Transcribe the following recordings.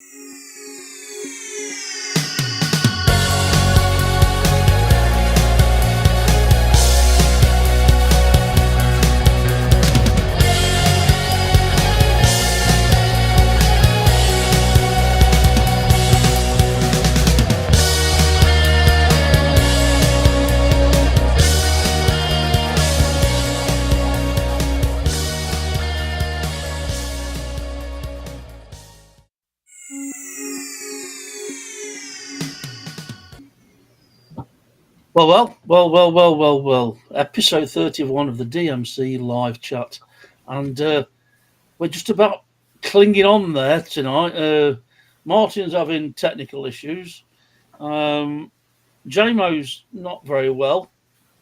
Well. Episode 31 of the DMC live chat. And we're just about clinging on there tonight. Martin's having technical issues. JMO's not very well.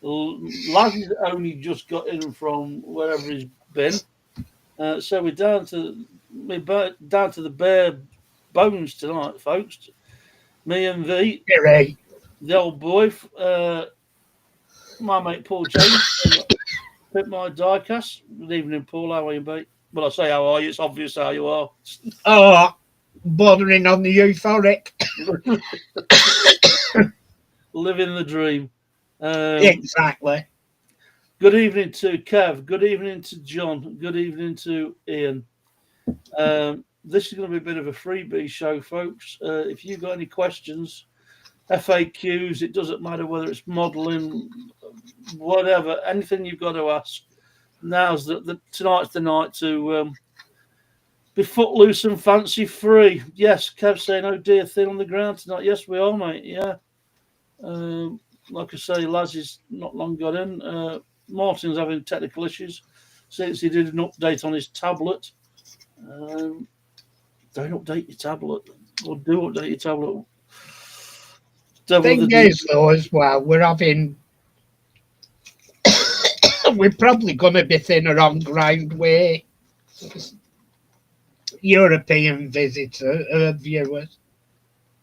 Laz has only just got in from wherever he's been. So we're down to the bare bones tonight, folks. Me and the old boy, my mate Paul James, Pit My Diecast. Good evening, Paul. How are you, mate? Well, I say how are you. It's obvious how you are. Oh, bordering on the euphoric. Living the dream. Exactly. Good evening to Kev. Good evening to John. Good evening to Ian. This is going to be a bit of a freebie show, folks. If you've got any questions, FAQs, it doesn't matter whether it's modelling, whatever, anything you've got to ask. Now's tonight's the night to be footloose and fancy free. Yes, Kev saying, "Oh dear, thin on the ground tonight." Yes, we are, mate. Yeah. Like I say, Laz is not long got in. Martin's having technical issues since he did an update on his tablet. Don't update your tablet, or do update your tablet. Thing is, though, as well, we're probably going to be thinner on ground with European viewers,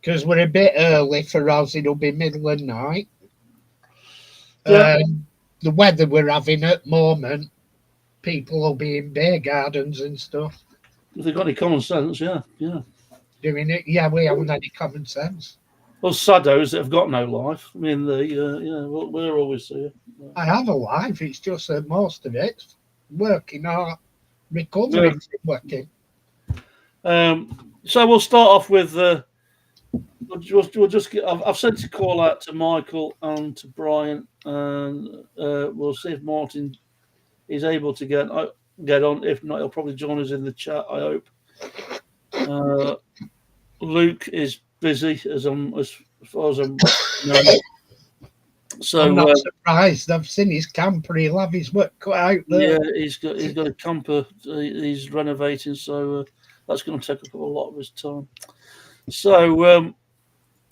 because we're a bit early for us. It'll be middle of night. Yeah. The weather we're having at the moment, people will be in beer gardens and stuff. If they've got any common sense, yeah. Doing it, yeah, we haven't any common sense. Well, saddos that have got no life. I mean, we're always here. I have a life. It's just that most of it's working or recovering from working. So we'll start off with. We'll just get. I've sent a call out to Michael and to Brian, and we'll see if Martin is able to get on. If not, he'll probably join us in the chat, I hope. Luke is busy, as far as I'm knowing. So I'm not surprised. I've seen his camper. He'll have his work cut out there. Yeah, he's got a camper. He's renovating, so that's going to take up a lot of his time. So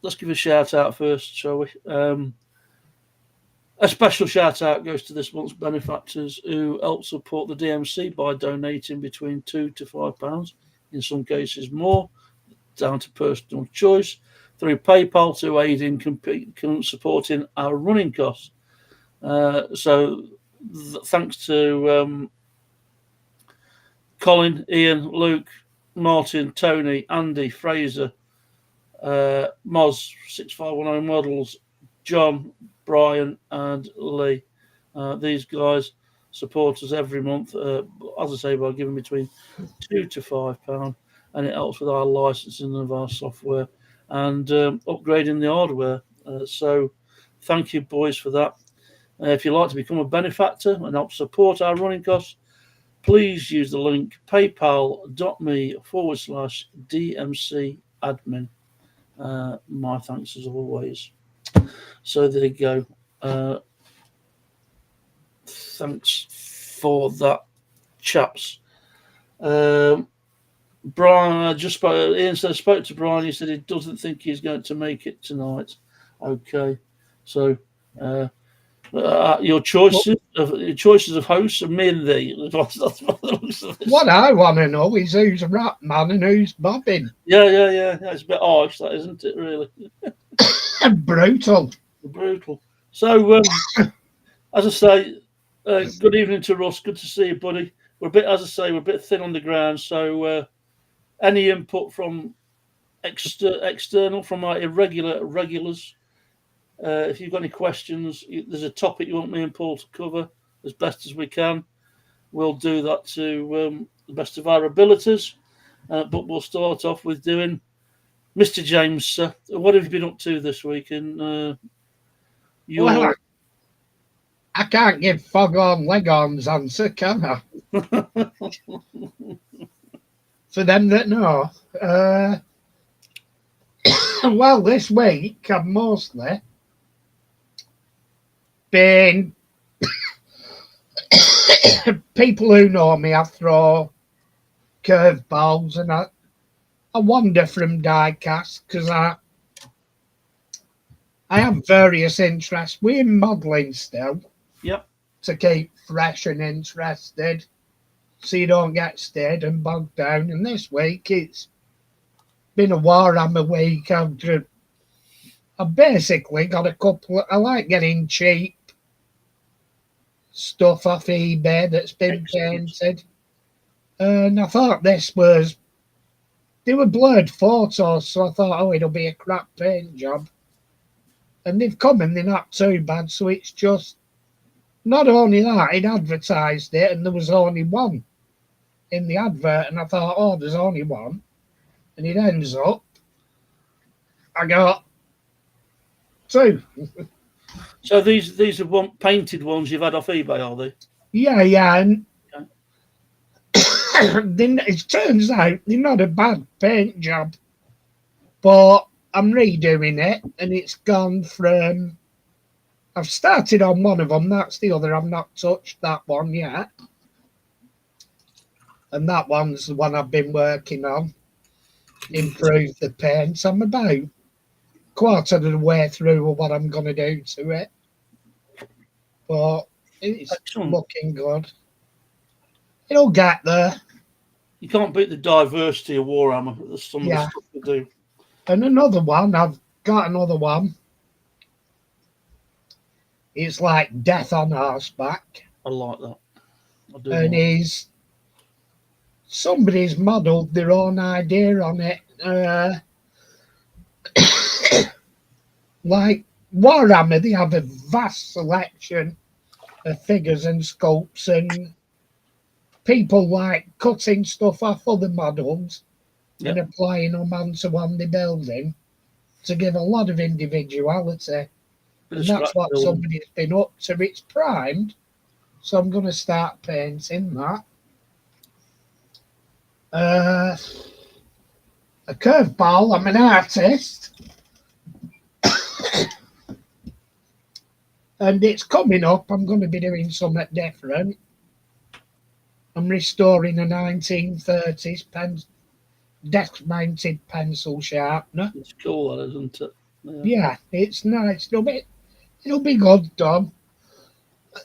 let's give a shout out first, shall we? A special shout out goes to this month's benefactors who help support the DMC by donating between £2 to £5, in some cases more, down to personal choice, through PayPal to aid in supporting our running costs. So thanks to Colin, Ian, Luke, Martin, Tony, Andy, Fraser, Moz, 6510 Models, John, Brian and Lee. These guys support us every month, as I say, by giving between £2 to £5, and it helps with our licensing of our software and upgrading the hardware. So thank you, boys, for that. If you'd like to become a benefactor and help support our running costs, please use the link paypal.me/DMC admin. My thanks as always. So there you go. Thanks for that, chaps. Brian, Ian said, spoke to Brian. He said he doesn't think he's going to make it tonight. Okay, so your choices of hosts are me and thee. What I want to know is who's Ratman and who's Bobbin. Yeah. It's a bit harsh, that, isn't it? Really. Brutal. So, as I say, good evening to Russ. Good to see you, buddy. We're a bit thin on the ground. So, any input from external from our regulars. If you've got any questions, there's a topic you want me and Paul to cover as best as we can, we'll do that to the best of our abilities. But we'll start off with doing Mr. James. What have you been up to this week? And Well, I can't give fog-on, leg-on's answer, can I? For them that know. Well, this week I've mostly been... People who know me, I throw curveballs and I wander from die-cast because I have various interests. We're modelling still. Yep. To keep fresh and interested so you don't get stayed and bogged down. And this week it's been a Warhammer week. I've basically got a couple. I like getting cheap stuff off eBay that's been painted. And I thought they were blurred photos, so I thought, oh, it'll be a crap paint job. And they've come and they're not too bad, so it's just, not only that, it advertised it and there was only one in the advert, and I thought, oh, there's only one. And it ends up, I got two. So these are painted ones you've had off eBay, are they? Yeah. And then it turns out they're not a bad paint job, but I'm redoing it, and it's gone from... I've started on one of them, that's the other. I've not touched that one yet. And that one's the one I've been working on. Improve the paint. I'm about quarter of the way through what I'm going to do to it. But it's looking good. It'll get there. You can't beat the diversity of Warhammer. There's some of the stuff to do. And another one, I've got another one. It's like Death on Horseback. I like that. I do. And somebody's modelled their own idea on it. Like Warhammer, they have a vast selection of figures and sculpts, and people like cutting stuff off other models and applying them onto one they're building to give a lot of individuality. And that's what somebody's been up to. It's primed, so I'm going to start painting that. A curveball, I'm an artist. And it's coming up. I'm going to be doing something different. I'm restoring a 1930s desk-mounted pencil sharpener. It's cool, that, isn't it? Yeah, it's nice. It'll be good, Dom.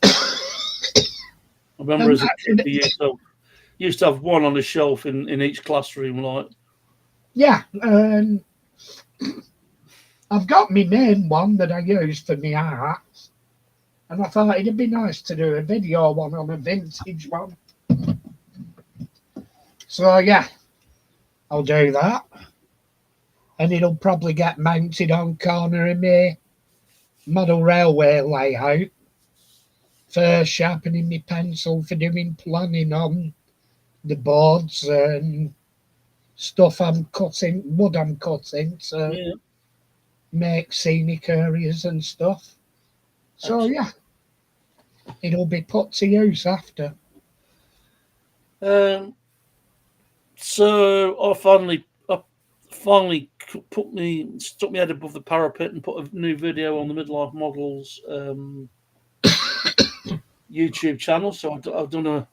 I remember as a kid, we used to have one on the shelf in each classroom, like. Yeah, I've got my main one that I use for my art, and I thought it'd be nice to do a video one on a vintage one. So yeah, I'll do that, and it'll probably get mounted on corner of my model railway layout for sharpening my pencil for doing planning on the boards and stuff I'm cutting, wood I'm cutting to make scenic areas and stuff. So yeah, it'll be put to use after. So I finally stuck my head above the parapet and put a new video on the Midlife Models YouTube channel. So I've done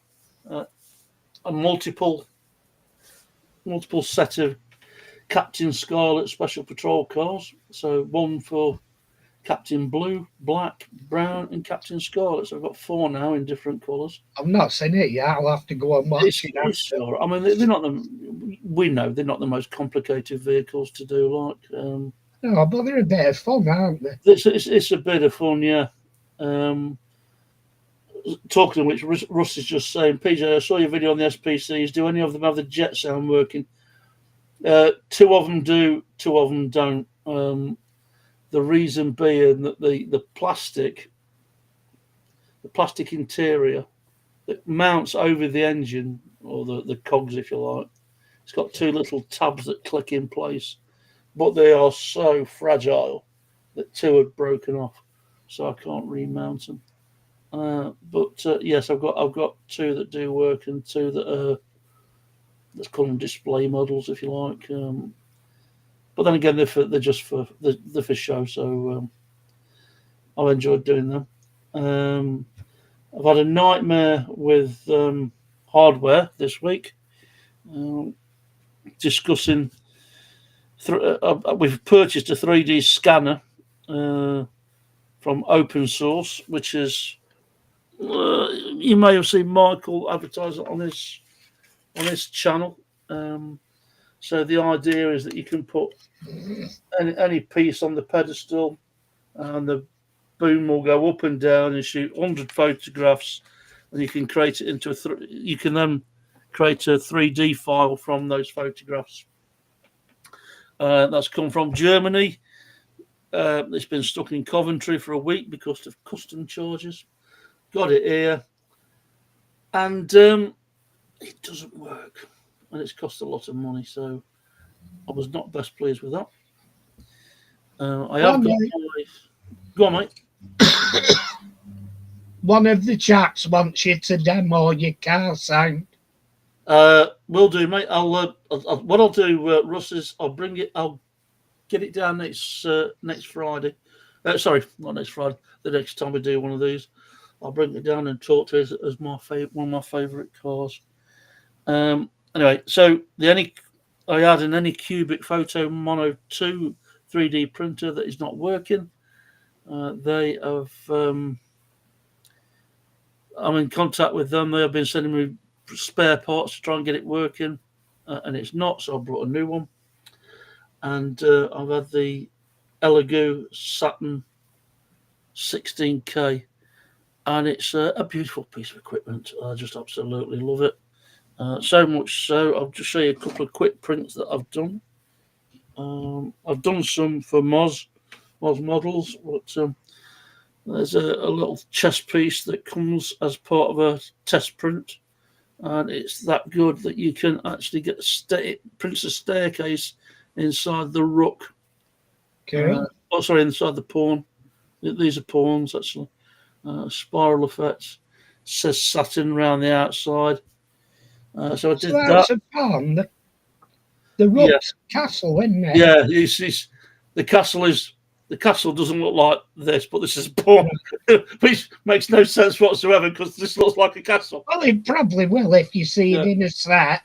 a multiple set of Captain Scarlet Special Patrol cars. So one for Captain Blue, Black, Brown, and Captain Scarlet. So I've got 4 now in different colours. I've not seen it yet. I'll have to go and watch it. I mean, they're not we know they're not the most complicated vehicles to do. Like, no, but they're a bit of fun, aren't they? It's a bit of fun, yeah. Talking of which, Russ is just saying, PJ, I saw your video on the SPCs. Do any of them have the jet sound working? Two of them do, two of them don't. The reason being that the plastic interior that mounts over the engine, or the cogs, if you like, it's got two little tabs that click in place, but they are so fragile that two have broken off, so I can't remount them. But yes, I've got two that do work and two that are, let's call them display models, if you like. But then again, they're just for show, so I've enjoyed doing them. I've had a nightmare with hardware this week. Discussing, we've purchased a 3D scanner from Open Source, which is you may have seen Michael advertise it on his channel. So the idea is that you can put any piece on the pedestal, and the boom will go up and down and shoot 100 photographs, and you can create it into you can then create a 3D file from those photographs. That's come from Germany. It's been stuck in Coventry for a week because of custom charges. Got it here, and it doesn't work, and it's cost a lot of money, so I was not best pleased with that. I have got go on, mate. One of the chaps wants you to demo your car sound. Will do, mate. What I'll do, Russ, is I'll get it down next Friday. Sorry, not next Friday. The next time we do one of these, I'll bring it down and talk to it as one of my favourite cars. Anyway, so I had an Anycubic Photo Mono 2 3D printer that is not working. They have. I'm in contact with them. They have been sending me spare parts to try and get it working, and it's not. So I brought a new one, and I've had the Elegoo Saturn 16K, and it's a beautiful piece of equipment. I just absolutely love it. So much so, I'll just show you a couple of quick prints that I've done. I've done some for Moz models, but there's a little chest piece that comes as part of a test print, and it's that good that you can actually get it prints a staircase inside the rook. Cool. Inside the pawn. These are pawns, actually. Spiral effects. It says Saturn around the outside. So I did that's that. A pawn. The rook's castle, isn't it? Yeah, the castle doesn't look like this, but this is a pawn, which makes no sense whatsoever because this looks like a castle. Well, it probably will if you see it in a set.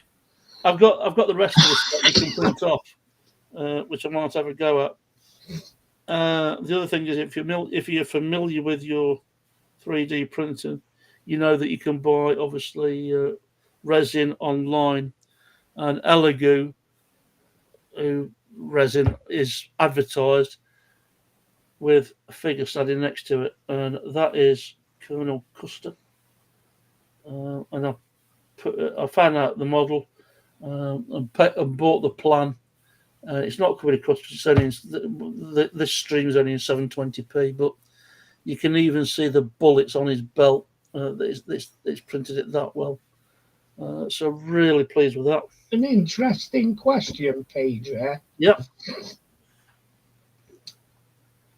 I've got the rest of the set you can print off, which I might have a go at. The other thing is, if you're familiar with your 3D printing, you know that you can buy obviously resin online, and Elegoo resin is advertised with a figure standing next to it, and that is Colonel Custer. And I found out the model and bought the plan. It's not coming across. It's only this stream is only in 720p, but you can even see the bullets on his belt. It's printed it that well. So really pleased with that. An interesting question, Peter. Yep.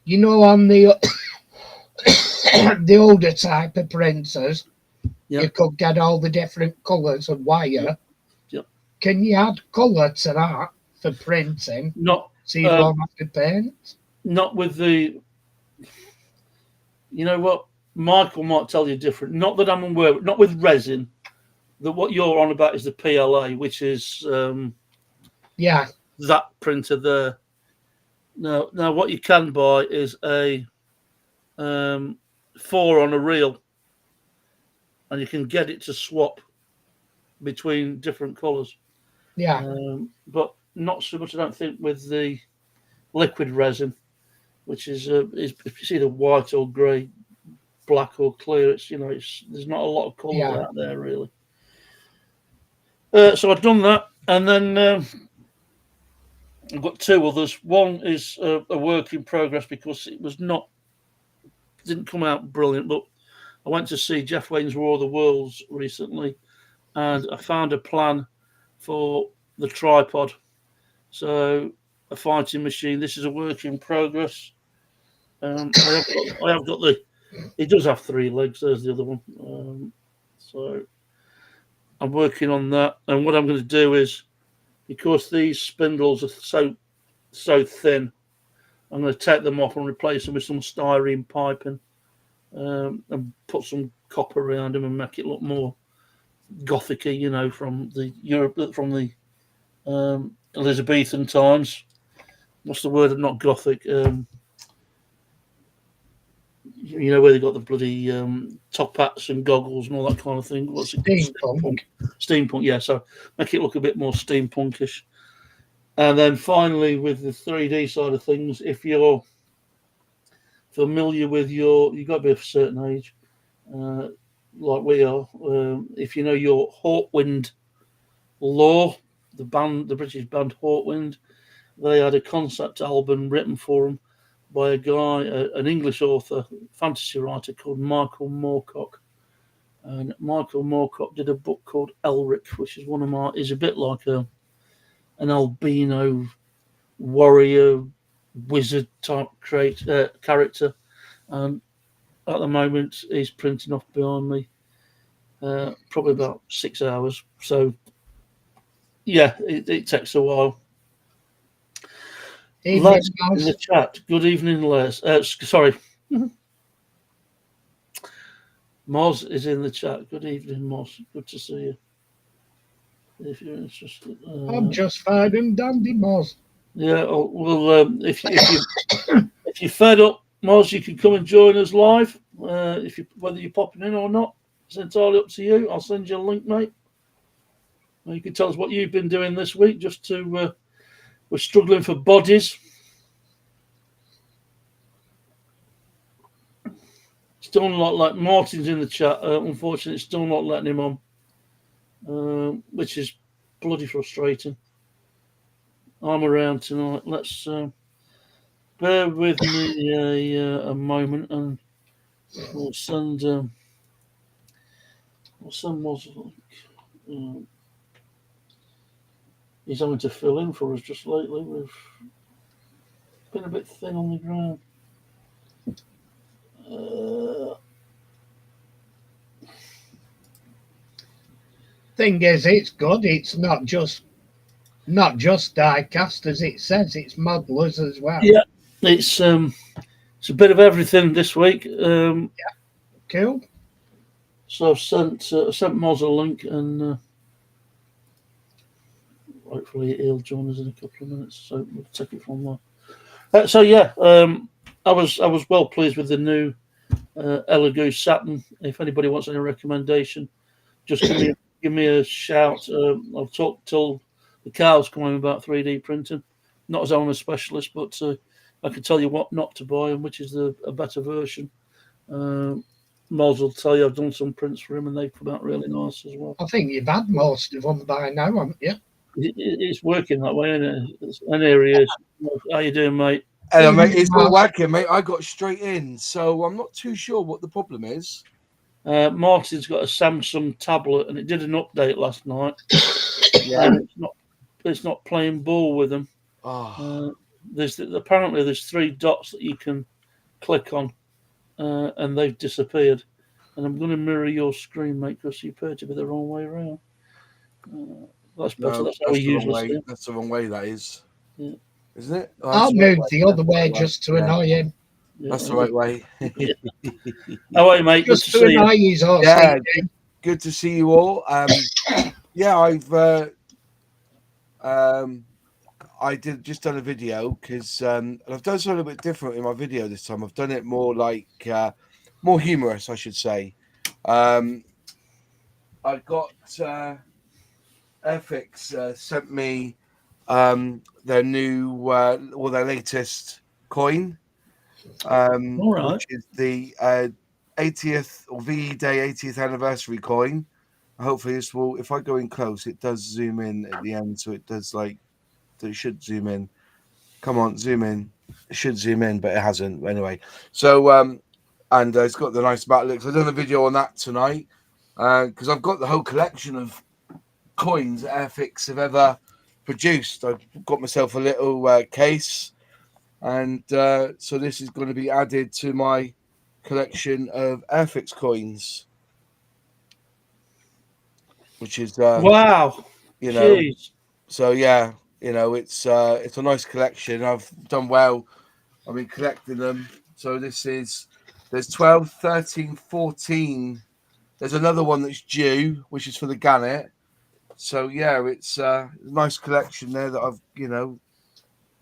You know, on the the older type of printers, you could get all the different colours of wire. Yep. Can you add colour to that for printing? Not. So you don't have to paint? Not with the. You know what? Michael might tell you different. Not that I'm aware. Not with resin. What you're on about is the PLA, which is that printer there. Now what you can buy is a 4 on a reel, and you can get it to swap between different colours. Yeah, but not so much, I don't think, with the liquid resin, which is if you see the white or grey, black or clear, it's there's not a lot of colour out there really. So I've done that, and then I've got two others. One is a work in progress because it didn't come out brilliant. But I went to see Jeff Wayne's War of the Worlds recently, and I found a plan for the tripod. So a fighting machine. This is a work in progress. I have got the. It does have three legs. There's the other one. So I'm working on that. And what I'm going to do is, because these spindles are so thin, I'm going to take them off and replace them with some styrene piping, and put some copper around them and make it look more gothicy. From the Elizabethan times. What's the word? Not gothic. Where they got the bloody top hats and goggles and all that kind of thing. What's it? Steampunk. Steampunk, yeah. So make it look a bit more steampunkish. And then finally, with the 3D side of things, if you're familiar with you've got to be of a certain age, like we are. If you know your Hawkwind lore, the British band Hawkwind, they had a concept album written for them by a guy, an English author, fantasy writer called Michael Moorcock. And Michael Moorcock did a book called Elric, which is is a bit like an albino warrior wizard type character. And at the moment, he's printing off behind me, probably about 6 hours. So, yeah, it takes a while. Les in the chat. Good evening, Les. Sorry. Moz is in the chat. Good evening, Moz. Good to see you. If you're interested. I'm just fine and dandy, Moz. Yeah, well, if you're fed up, Moz, you can come and join us live. Whether you're popping in or not, it's entirely up to you. I'll send you a link, mate. You can tell us what you've been doing this week. We're struggling for bodies. Still not like Martin's in the chat. Unfortunately, it's still not letting him on, which is bloody frustrating. I'm around tonight. Let's bear with me a moment, and we'll send Moz. He's having to fill in for us just lately. We've been a bit thin on the ground. Thing is, it's good. It's not just diecast, as it says. It's modelers as well. Yeah, it's a bit of everything this week. Yeah, cool. So I've sent Moz a link, and hopefully he'll join us in a couple of minutes. So we'll take it from there. So yeah, I was well pleased with the new Elegoo Saturn. If anybody wants any recommendation, just give me a shout. I'll talk till the cows come home about 3D printing. Not as I'm a specialist, but I can tell you what not to buy and which is a better version. Moz will tell you I've done some prints for him, and they've come out really nice as well. I think you've had most of them by now, haven't you? It's working that way, isn't it? And here he is. How you doing, mate? Hello, mate. It's all working, mate. I got straight in, so I'm not too sure what the problem is. Martin's got a Samsung tablet, and it did an update last night. Yeah, and it's not playing ball with them. Oh. Apparently there's 3 dots that you can click on, and they've disappeared. And I'm going to mirror your screen, mate, because you appear to be the wrong way around. That's better. No, That's how we usually see it. That's the wrong way, that is. Yeah. Isn't it? Oh, I'll move the other way just to annoy him. Yeah, that's the right way. How are you, mate? Just to annoy you. Yeah, good to see you all. Yeah, I just done a video because I've done something a bit different in my video this time. I've done it more like more humorous, I should say. I got Airfix sent me their new their latest coin, all right, which is the 80th or VE Day 80th anniversary coin. Hopefully if I go in close, it does zoom in at the end, so it does it should zoom in. Come on, zoom in. It should zoom in, but it hasn't. Anyway, so and it's got the nice back looks. I've done a video on that tonight because I've got the whole collection of coins that Airfix have ever produced. I've got myself a little case, and so this is going to be added to my collection of Airfix coins, which is Wow. you know, Jeez. so yeah, it's a nice collection. I've done well. I've been collecting them. So there's 12, 13, 14. There's another one that's due, which is for the Gannet. So yeah, it's a nice collection there that I've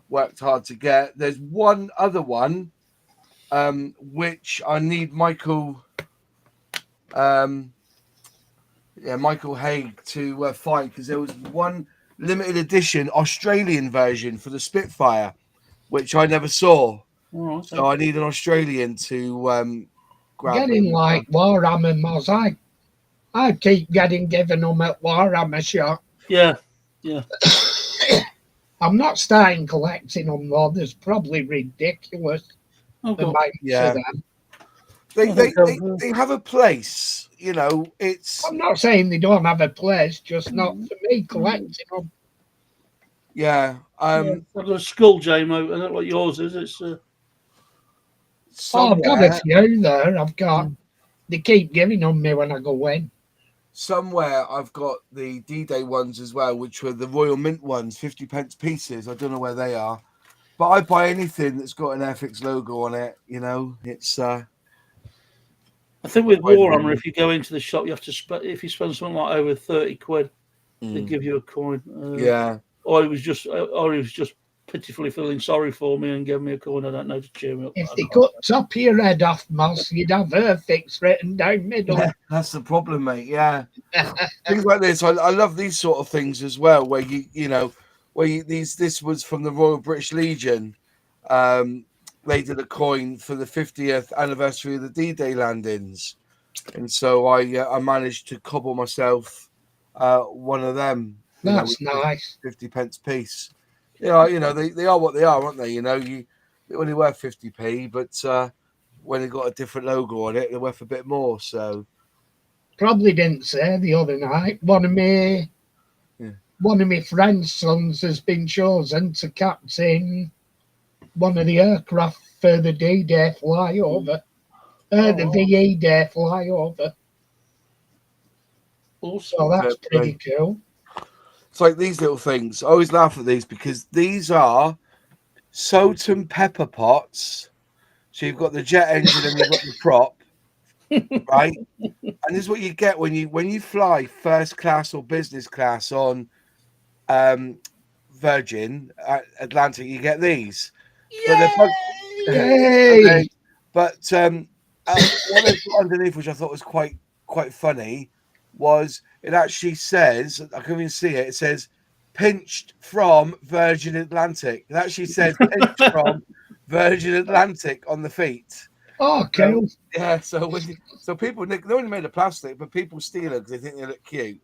worked hard to get. There's one other one which I need Michael Haig to find, because there was one limited edition Australian version for the Spitfire which I never saw. Oh, okay. So I need an Australian to grab Getting them. like Warhammer mods. I keep getting given them at Warhammer shop. Yeah. I'm not starting collecting them though. There's probably ridiculous Oh, God. amounts Yeah. of them. They have a place, it's I'm not saying they don't have a place, just not for me collecting them. yeah. I've got a skull JMO, and that's what yours is. It's Oh, I've got a somewhere, few there. I've got. They keep giving them me when I go in. somewhere I've got the D-Day ones as well, which were the Royal Mint ones, 50p pieces. I don't know where they are. But I buy anything that's got an Airfix logo on it, it's I think with Warhammer, if you go into the shop, you have to if you spend something like over 30 quid, they give you a coin. yeah. Or he was just pitifully feeling sorry for me and gave me a coin. I don't know, to cheer me up. If they cut top of your head off, Moss, you'd have Airfix written down middle. Yeah, that's the problem, mate. Yeah. Things like this, I love these sort of things as well, where this was from the Royal British Legion. They did a coin for the 50th anniversary of the D-Day landings, and so I managed to cobble myself one of them. That's nice. 50p piece. They are what they are, aren't they? They only worth 50p, but when they got a different logo on it, they're worth a bit more. So Probably didn't say the other night. One of my friend's sons has been chosen to captain one of the aircraft for the D-Day flyover, the VE Day flyover. So that's pretty cool. it's like these little things. I always laugh at these because these are salt and pepper pots. So you've got the jet engine and you've got the prop, right? And this is what you get when you fly first class or business class on Virgin Atlantic. You get these. Yay! But what they've got underneath, which I thought was quite funny, was it actually says, I can even see it. It says pinched from Virgin Atlantic. It actually says pinched from Virgin Atlantic on the feet. Oh, cool. So people, they're only made of plastic, but people steal them because they think they look cute.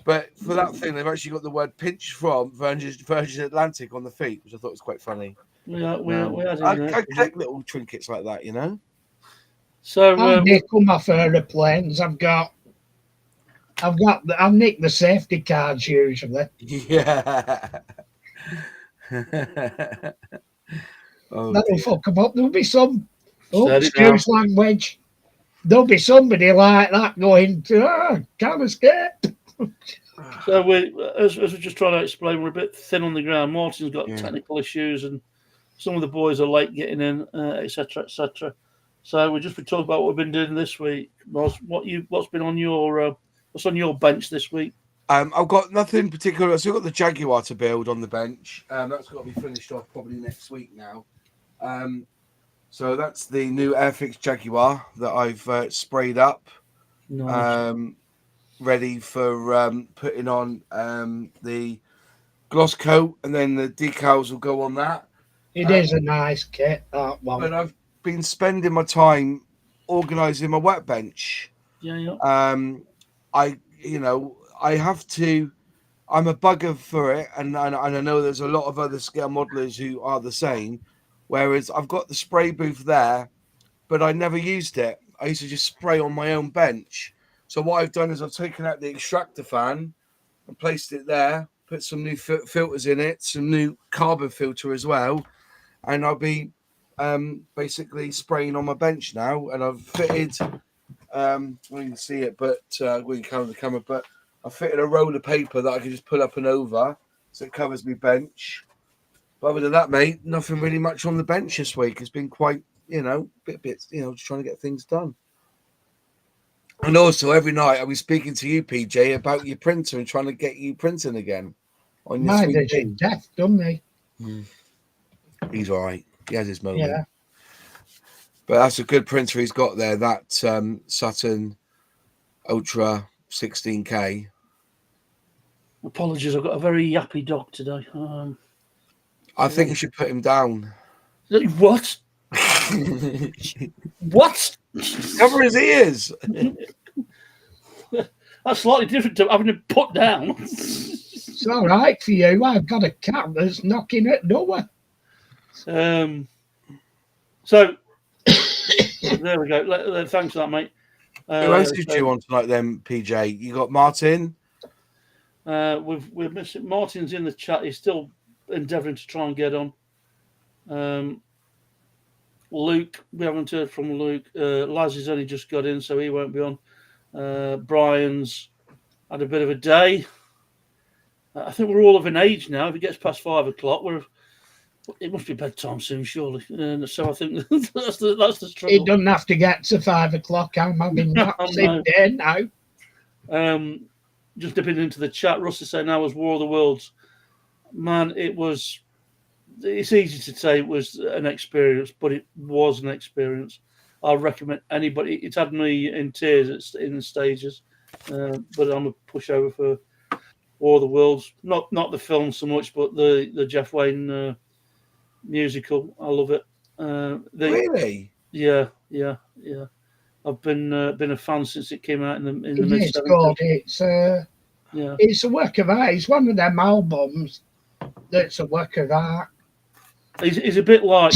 But for that thing, they've actually got the word pinched from Virgin Atlantic on the feet, which I thought was quite funny. I collect little trinkets like that, So they come off aeroplanes. I've nicked the safety cards usually. Yeah. That'll fuck them up. There'll be some, excuse language. There'll be somebody like that going to, can't escape. So as we're just trying to explain, we're a bit thin on the ground. Martin's got technical issues, and some of the boys are late getting in, etc., etc. So we've just been talking about what we've been doing this week. What's been on your what's on your bench this week? I've got nothing particular. I've still got the Jaguar to build on the bench. That's got to be finished off probably next week now. So that's the new Airfix Jaguar that I've sprayed up. Nice. Ready for putting on the gloss coat, and then the decals will go on that. It is a nice kit, that one. But I've been spending my time organising my workbench. Yeah. I'm a bugger for it, and I know there's a lot of other scale modelers who are the same. Whereas I've got the spray booth there, but I never used it. I used to just spray on my own bench. So what I've done is I've taken out the extractor fan and placed it there, put some new filters in it, some new carbon filter as well, and I'll be basically spraying on my bench now. And I've fitted, well, you can see it, but we can cover the camera, but I fitted a roll of paper that I can just pull up and over, so it covers my bench. But other than that, mate, nothing really much on the bench this week. It's been quite, bit, just trying to get things done. And also, every night I'll be speaking to you, PJ, about your printer and trying to get you printing again. On your Mine is in death, don't they? He's all right. He has his moment. Yeah. But that's a good printer he's got there, that Saturn Ultra 16K. Apologies, I've got a very yappy dog today. I think you should put him down. What? What? Cover his ears. That's slightly different to having him put down. It's all right for you. I've got a cat that's knocking at the door. So there we go. Thanks for that, mate. Who else did you want tonight then, PJ? You got Martin? We're missing Martin's in the chat. He's still endeavouring to try and get on. Luke, we haven't heard from Luke. Laz has only just got in, so he won't be on. Brian's had a bit of a day. I think we're all of an age now. If it gets past 5 o'clock, it must be bedtime soon, surely. So I think that's the struggle. It doesn't have to get to 5 o'clock. I'm having naps in there now. Just dipping into the chat, Russ is saying, "Now was War of the Worlds." Man, it's easy to say it was an experience, but it was an experience. I recommend anybody. It had me in tears in the stages, but I'm a pushover for War of the Worlds. Not the film so much, but the Jeff Wayne musical. I love it. Really? Yeah. I've been a fan since it came out in the mid-70s. It's a work of art. It's one of them albums that's a work of art. He's a bit like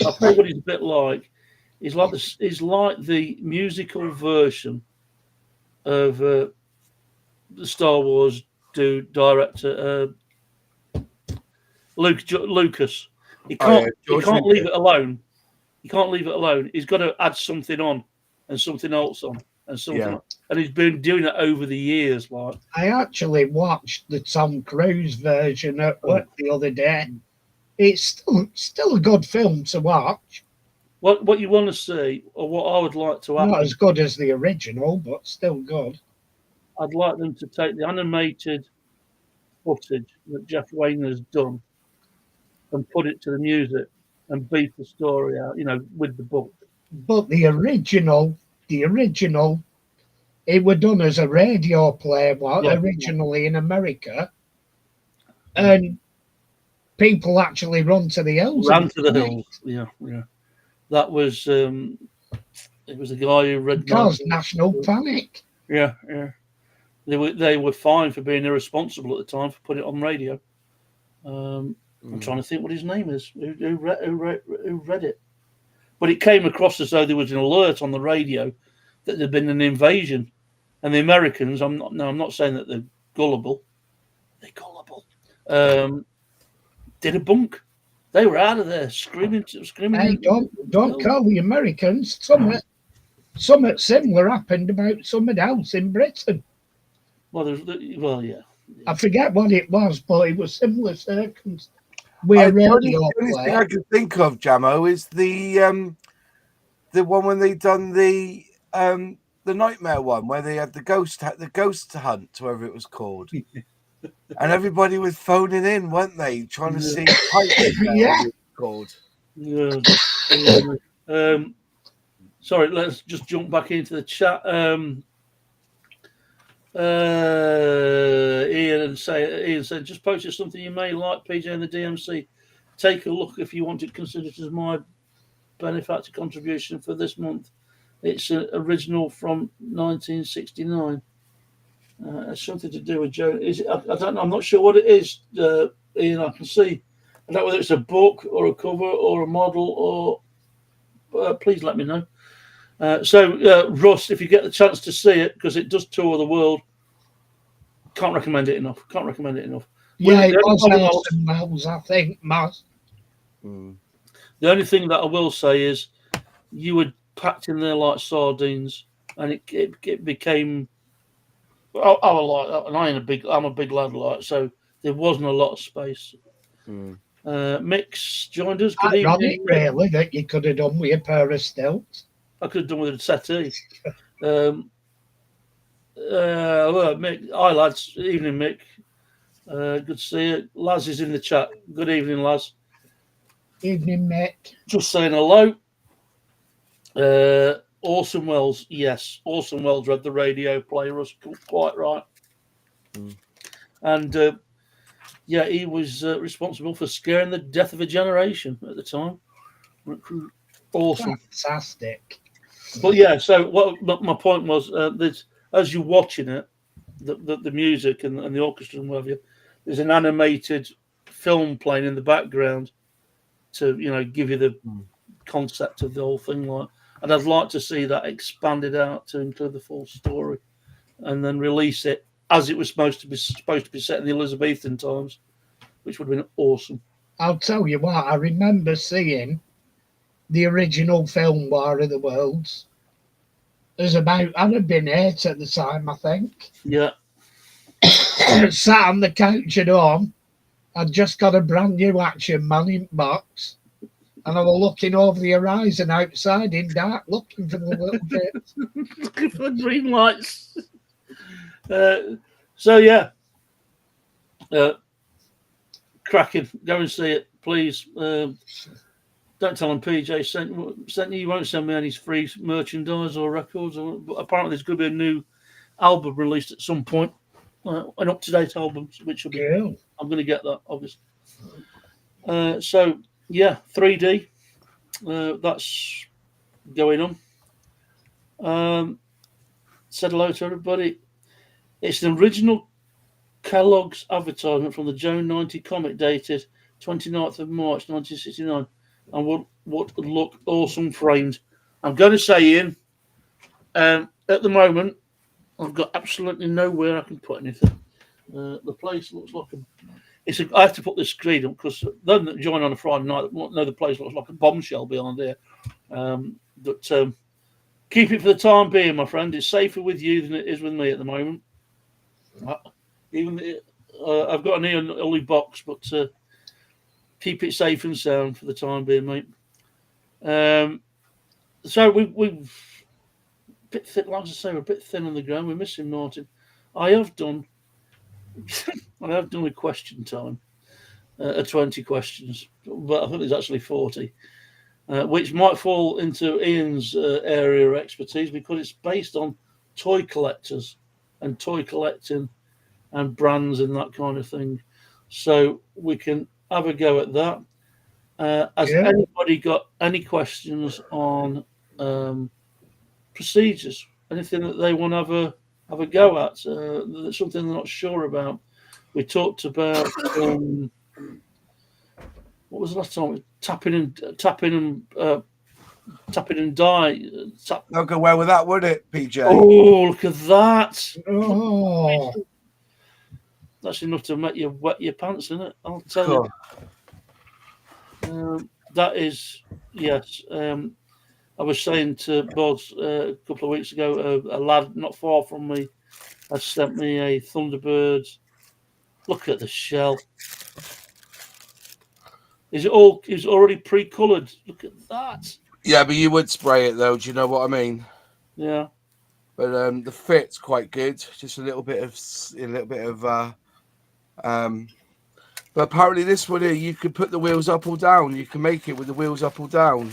I'll tell you what he's a bit like. He's like the musical version of the Star Wars director Lucas. He can't leave it alone. He can't leave it alone. He's got to add something on and something else on and something. And he's been doing it over the years. Like, I actually watched the Tom Cruise version at work the other day. It's still a good film to watch. What you want to see, or what I would like to happen, not as good as the original, but still good. I'd like them to take the animated footage that Jeff Wayne has done and put it to the music and beef the story out, with the book. But the original, it was done as a radio play, originally in America, and people actually run to the hills. Yeah. That was it was a guy who read National Panic. Yeah. They were fined for being irresponsible at the time for putting it on radio. I'm trying to think what his name is. Who read it? But it came across as though there was an alert on the radio that there'd been an invasion, and the Americans. I'm not saying that they're gullible. They're gullible. Did a bunk. They were out of there screaming. Hey, don't call the Americans. Something similar happened about something else in Britain. Yeah. I forget what it was, but it was similar circumstances. The only thing I can think of, Jamo, is the one when they done the Nightmare one where they had the ghost hunt, whatever it was called. And everybody was phoning in, weren't they? Trying to see yeah. Called. Yeah. Sorry, let's just jump back into the chat. Ian said, just posted something you may like, PJ and the DMC. Take a look if you want to consider it as my benefactor contribution for this month. It's original from 1969. It's something to do with Joe. Is it? I don't know. I'm not sure what it is, Ian. I can see. I don't know whether it's a book or a cover or a model or. Please let me know. So, Russ, if you get the chance to see it, because it does tour the world, can't recommend it enough. Can't recommend it enough. Yeah, it was Orson Welles, I think, Maz. The only thing that I will say is you were packed in there like sardines, and it became. I like that, and I'm a big lad, like, so there wasn't a lot of space. Mick's joined us. Good evening. Really, that you could have done with a pair of stilts. I could have done with a settee. Well, Mick, hi lads. Evening, Mick. Good to see you. Laz is in the chat. Good evening, Laz. Evening, Mick. Just saying hello. Orson Welles, yes. Orson Welles read the radio play, Russ, quite right. And yeah, he was responsible for scaring the death of a generation at the time. Awesome. Fantastic. But yeah, so what my point was, that as you're watching it, the music and the orchestra and whatever, there's an animated film playing in the background to, give you the concept of the whole thing, like. And I'd like to see that expanded out to include the full story, and then release it as it was supposed to be set in the Elizabethan times, which would have been awesome. I'll tell you what, I remember seeing the original film War of the Worlds. There's I'd have been 8 at the time, I think. Yeah. Sat on the couch at home. I'd just got a brand new Action Man in box. And I was looking over the horizon outside in dark, looking for the little bits. Looking for green lights. So, yeah. Cracking. Go and see it, please. Don't tell them PJ sent you. You won't send me any free merchandise or records. But apparently there's going to be a new album released at some point. An up-to-date album, which will be... Cool. I'm going to get that, obviously. So... Yeah, 3D. That's going on. Said hello to everybody. It's an original Kellogg's advertisement from the Joe 90 comic dated 29th of March 1969 and would look awesome framed. I'm going to say, Ian, at the moment, I've got absolutely nowhere I can put anything. The place looks like I have to put this screen up because those that join on a Friday night know the place looks like a bombshell behind there. But keep it for the time being, my friend. It's safer with you than it is with me at the moment. I've got an Ian Ully box, but keep it safe and sound for the time being, mate. So we've a bit thin, like I say, we're a bit thin on the ground. We're missing Martin. I have done a question time, 20 questions, but I think there's actually 40, which might fall into Ian's area of expertise because it's based on toy collectors and toy collecting and brands and that kind of thing. So we can have a go at that. Has anybody got any questions on procedures? Anything that they want to have a go at? That's something they're not sure about. We talked about what was the last time? Tapping and die. Not go well with that, would it, PJ? Oh, look at that! Oh, that's enough to make you wet your pants, isn't it? I'll tell you. That is, yes. I was saying to Boz a couple of weeks ago, a lad not far from me has sent me a Thunderbird. Look at the shell. Is already pre-coloured? Look at that. Yeah, but you would spray it though. Do you know what I mean? Yeah. But the fit's quite good. Just a little bit of. But apparently this one here, you could put the wheels up or down. You can make it with the wheels up or down.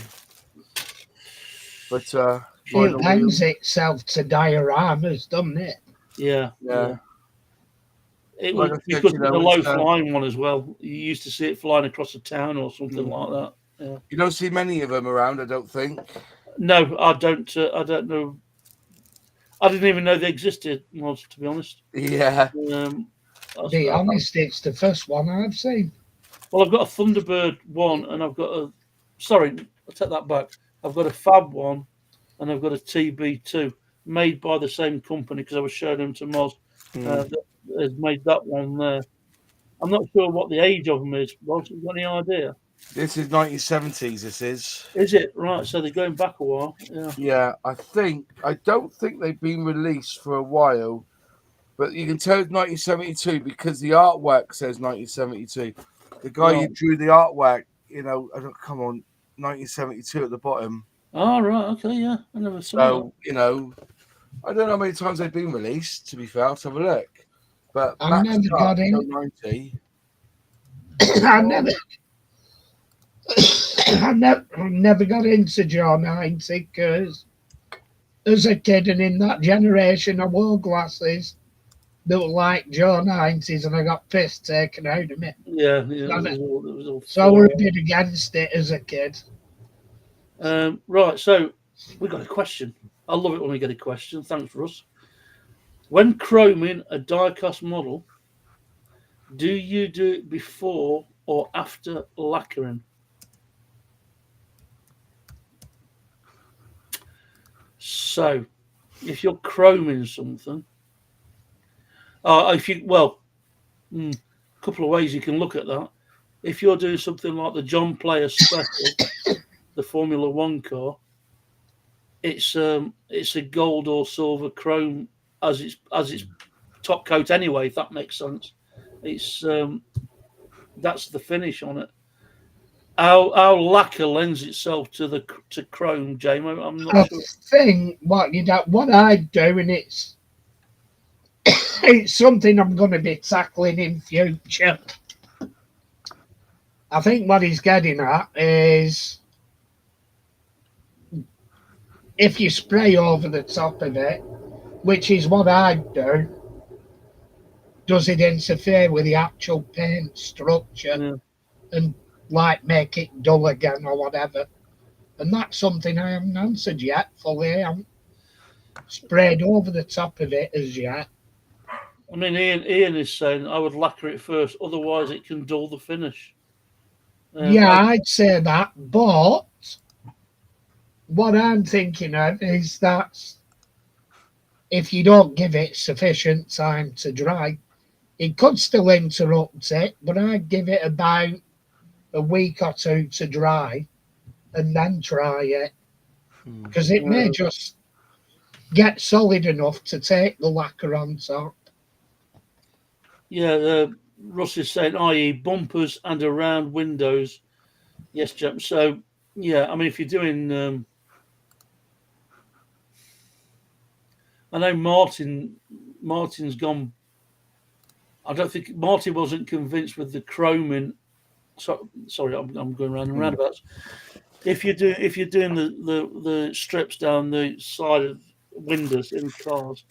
But it lends itself to dioramas, doesn't it? Yeah. It Like was I said, because the low flying one as well. You used to see it flying across the town or something like that. Yeah. You don't see many of them around, I don't think. No, I don't. I don't know. I didn't even know they existed, was, to be honest. Yeah. Be honest, it's the first one I've seen. Well, I've got a Thunderbird one, and I've got a. Sorry, I'll take that back. I've got a Fab one, and I've got a TB2 made by the same company because I was showing them to Moz. That has made that one there. I'm not sure what the age of them is. Moz, you got any idea? This is 1970s. This is. Is it right? So they're going back a while. Yeah. Yeah, I don't think they've been released for a while, but you can tell it's 1972 because the artwork says 1972. The guy who drew the artwork, come on, 1972 at the bottom. Oh, right. Okay. Yeah. I never saw So, I don't know how many times they've been released, to be fair. Let's have a look. But I never got in. 90. I never got into Joe 90 because as a kid and in that generation I wore glasses that were like Joe 90s and I got piss taken out of me. Yeah. It was all so I were a bit against it as a kid. Right, so we got a question. I love it when we get a question. Thanks, Russ. When chroming a die-cast model, do you do it before or after lacquering? So, if you're chroming something, a couple of ways you can look at that. If you're doing something like the John Player Special, the Formula One car, it's a gold or silver chrome as its top coat anyway. If that makes sense, it's that's the finish on it. Our lacquer lends itself to chrome, Jamie. I'm not sure. I think what I do, and it's something I'm going to be tackling in future. I think what he's getting at is if you spray over the top of it, which is what I do, does it interfere with the actual paint structure and like make it dull again or whatever? And that's something I haven't answered yet fully. I haven't sprayed over the top of it as yet. I mean, Ian is saying I would lacquer it first, otherwise it can dull the finish. I'd say that, but what I'm thinking of is that if you don't give it sufficient time to dry, it could still interrupt it, but I'd give it about a week or two to dry and then try it, because it may just get solid enough to take the lacquer on top. Yeah, Russ is saying, i.e. bumpers and around windows. Yes, Jim. So, yeah, I mean, if you're doing... I know Martin's gone... I don't think... Martin wasn't convinced with the chroming... Sorry, I'm going round and roundabouts. If you're doing the strips down the side of windows in cars,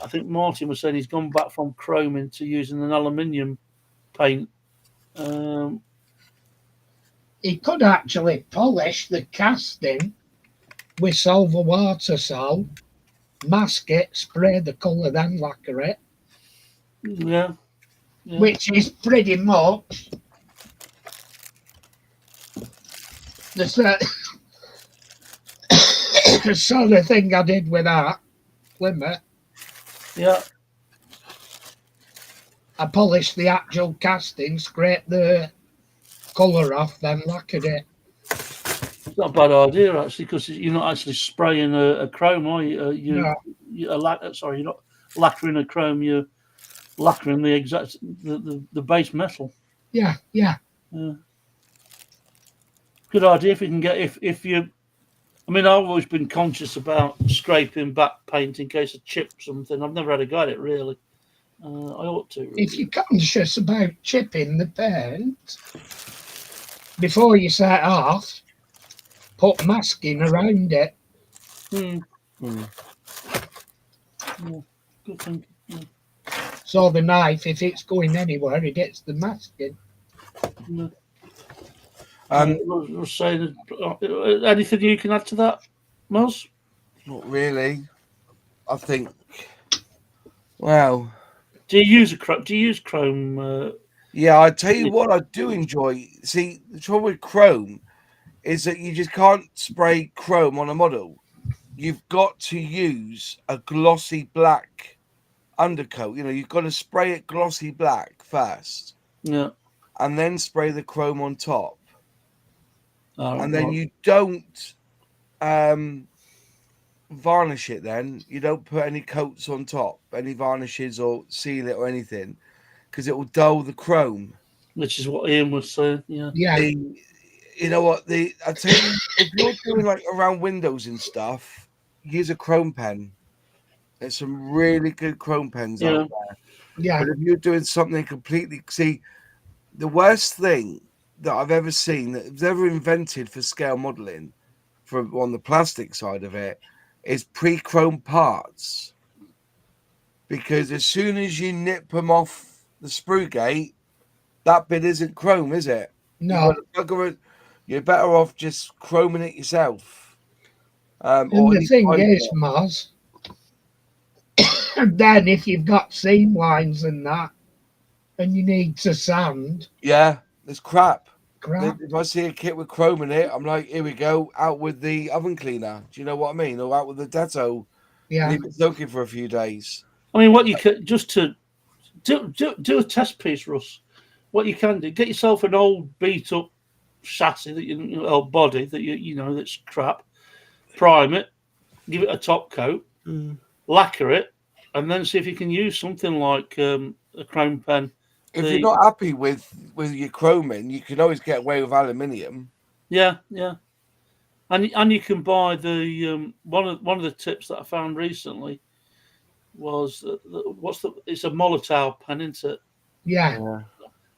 I think Martin was saying he's gone back from chroming to using an aluminium paint. He could actually polish the casting with silver water salt, mask it, spray the colour, then lacquer it. Yeah. Which is pretty much the sort of thing I did with that Plymouth. Yeah. I polished the actual casting, scraped the colour off, then lacquered it. It's not a bad idea, actually, because you're not actually spraying a chrome, are you? You're not lacquering a chrome, you're lacquering the exact the base metal. Yeah. Good idea if you can get if you. I mean, I've always been conscious about scraping back paint in case of chip something. I've never had a go at it really. I ought to. Really. If you're conscious about chipping the paint before you set off, put masking around it. Yeah, good thinking. Yeah. So the knife, if it's going anywhere, it gets the masking. Yeah. Was saying anything you can add to that, Moz? Not really. I think. Wow. Do you use Chrome? Yeah, I tell you what, I do enjoy. See, the trouble with Chrome is that you just can't spray Chrome on a model. You've got to use a glossy black undercoat. You know, you've got to spray it glossy black first, Yeah. and then spray the Chrome on top. And then Right. you don't varnish it. Then you don't put any coats on top, any varnishes or seal it or anything, because it will dull the Chrome. Which is what Ian was saying. Yeah. Yeah. You know what? I tell you, if you're doing like around windows and stuff, use a chrome pen. There's some really good chrome pens Yeah. out there. Yeah. But if you're doing something completely, see, the worst thing that I've ever seen that was ever invented for scale modeling, from on the plastic side of it, is pre-chrome parts. Because as soon as you nip them off the sprue gate, that bit isn't chrome, is it? No. You're better off just chroming it yourself. And Or the thing is, Moz, then if you've got seam lines and that, and you need to sand, yeah, it's crap. crap. If I see a kit with chrome in it, I'm like, here we go, out with the oven cleaner. Do you know what I mean? Or out with the Dettol. Yeah. Leave it soaking for a few days. I mean, what you could just to do a test piece, Russ. What you can do, get yourself an old beat up chassis that or body that you know that's crap. Prime it, give it a top coat, lacquer it, and then see if you can use something like a chrome pen. If you're not happy with your chroming, you can always get away with aluminium. Yeah, and you can buy the one of the tips that I found recently was it's a Molotov pen, isn't it? Yeah. I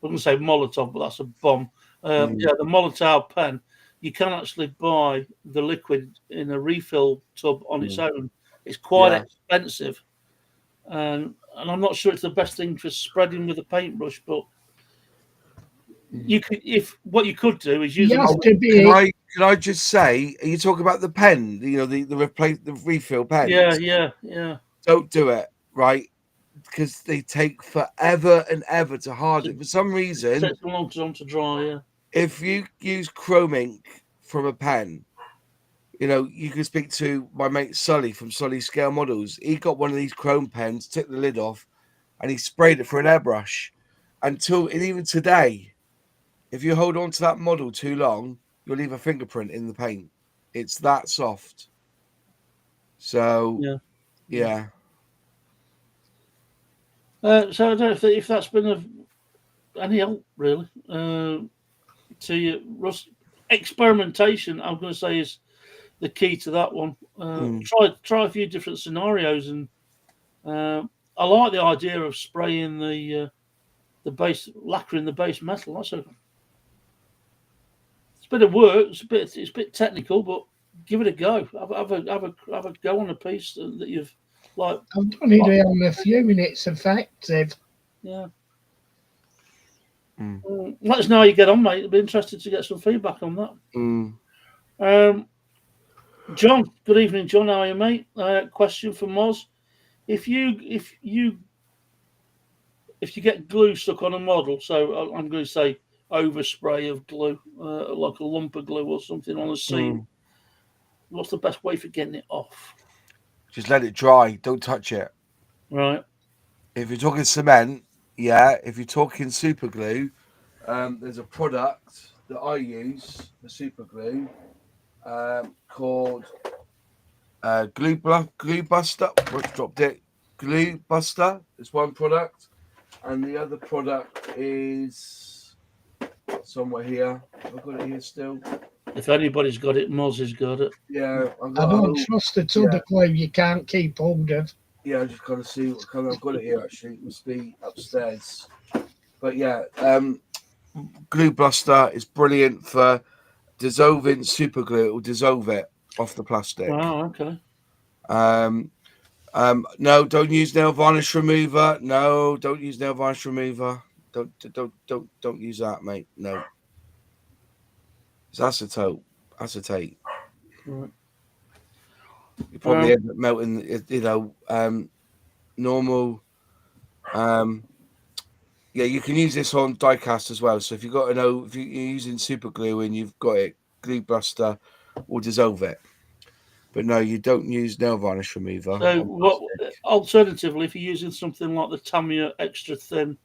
wouldn't say Molotov, but that's a bomb. Yeah, the Molotov pen. You can actually buy the liquid in a refill tub on its own. It's quite expensive, and I'm not sure it's the best thing for spreading with a paintbrush. But you could, if what you could do is use. Can I just say? Are you talking about the pen? You know, the refill pens. Yeah. Don't do it, right? Because they take forever and ever to harden. For some reason, it takes a long time to dry. Yeah. If you use chrome ink from a pen, you know, you can speak to my mate Sully from Sully Scale Models. He got one of these chrome pens, took the lid off, and he sprayed it for an airbrush. And even today, if you hold on to that model too long, you'll leave a fingerprint in the paint. It's that soft. So, yeah. So I don't know if that's been of any help, really, to you, Russ. Experimentation, I'm going to say, is the key to that one. Try a few different scenarios, and I like the idea of spraying the base, lacquering the base metal. It's a bit of work. It's a bit technical, but give it a go. Have a go on a piece that you've like. I've done it on a few, and it's effective. Yeah. Let us know how you get on, mate. I'd be interested to get some feedback on that. John, good evening, John. How are you, mate? Question from Moz: If you get glue stuck on a model, so I'm going to say overspray of glue, like a lump of glue or something on a seam, what's the best way for getting it off? Just let it dry. Don't touch it. Right. If you're talking cement, yeah. If you're talking super glue, there's a product that I use for super glue called Glue Buster. Dropped it. Glue Buster is one product, and the other product is somewhere here. I've got it here still. If anybody's got it, Moz has got it. Yeah, I don't trust the other glue you can't keep hold of. Yeah, I just got to see what kind. I've got it here actually. It must be upstairs. But yeah, Glue Buster is brilliant for dissolving super glue. It will dissolve it off the plastic. Wow. Okay. No, don't use nail varnish remover. No, don't use nail varnish remover. Don't use that, mate. No. It's acetate. Right. You probably end up melting, normal. Yeah, you can use this on die-cast as well. So if you've got if you're using super glue and you've got it, glue buster will dissolve it. But no, you don't use nail varnish remover. So, alternatively, if you're using something like the Tamiya Extra Thin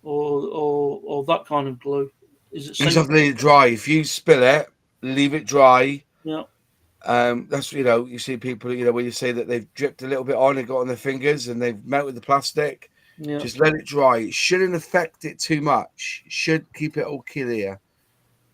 or that kind of glue, is it You just safe? have to let it dry. If you spill it, leave it dry. Yeah, That's you see people when you say that they've dripped a little bit on and got on their fingers and they've melted the plastic. yeah. Just let it dry. It shouldn't affect it too much. It should keep it all clear.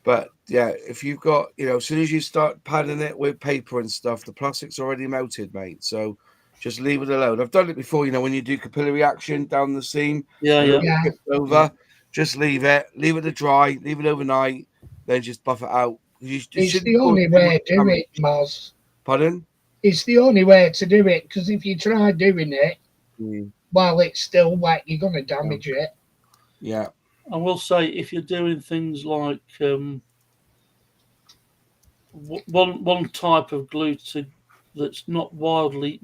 But yeah, if you've got, as soon as you start padding it with paper and stuff, the plastic's already melted, mate. So just leave it alone. I've done it before, when you do capillary action down the seam, Yeah, and yeah. it tips over, just leave it to dry, leave it overnight, then just buff it out. It It's shouldn't the cause only too way much to do damage. it, Moz. Pardon? It's the only way to do it, because if you try doing it while it's still wet, you're going to damage it. Yeah. I will say, if you're doing things like one type of glue that's not widely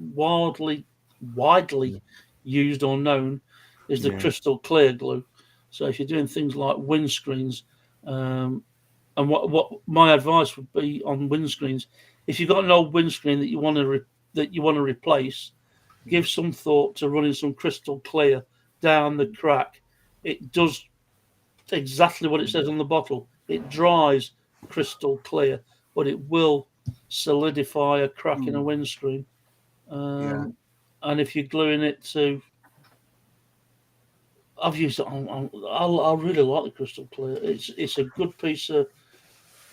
used or known is the crystal clear glue. So if you're doing things like windscreens, and what my advice would be on windscreens, if you've got an old windscreen that you want to replace, give some thought to running some crystal clear down the crack. It does exactly what it says on the bottle. It dries crystal clear, but it will solidify a crack in a windscreen. And if you're gluing it to, I've used it on. I really like the crystal clear. It's a good piece of.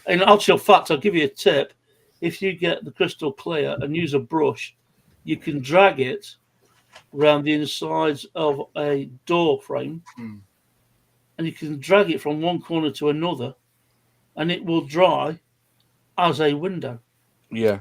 In actual fact, I'll give you a tip. If you get the crystal clear and use a brush, you can drag it around the insides of a door frame, and you can drag it from one corner to another, and it will dry as a window. Yeah.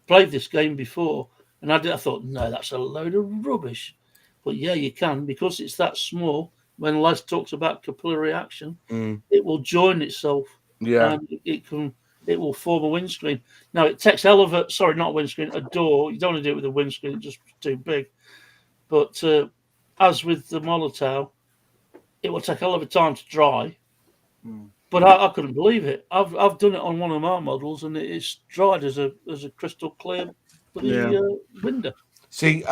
Played this game before, and I thought, no, that's a load of rubbish. But yeah, you can, because it's that small. When Les talks about capillary action, it will join itself, and it will form a windscreen. Now it takes not a windscreen, a door. You don't want to do it with a windscreen; it's just too big. But as with the Molotov, it will take a lot of time to dry. But I couldn't believe it. I've done it on one of my models, and it's dried as a crystal clear window. See,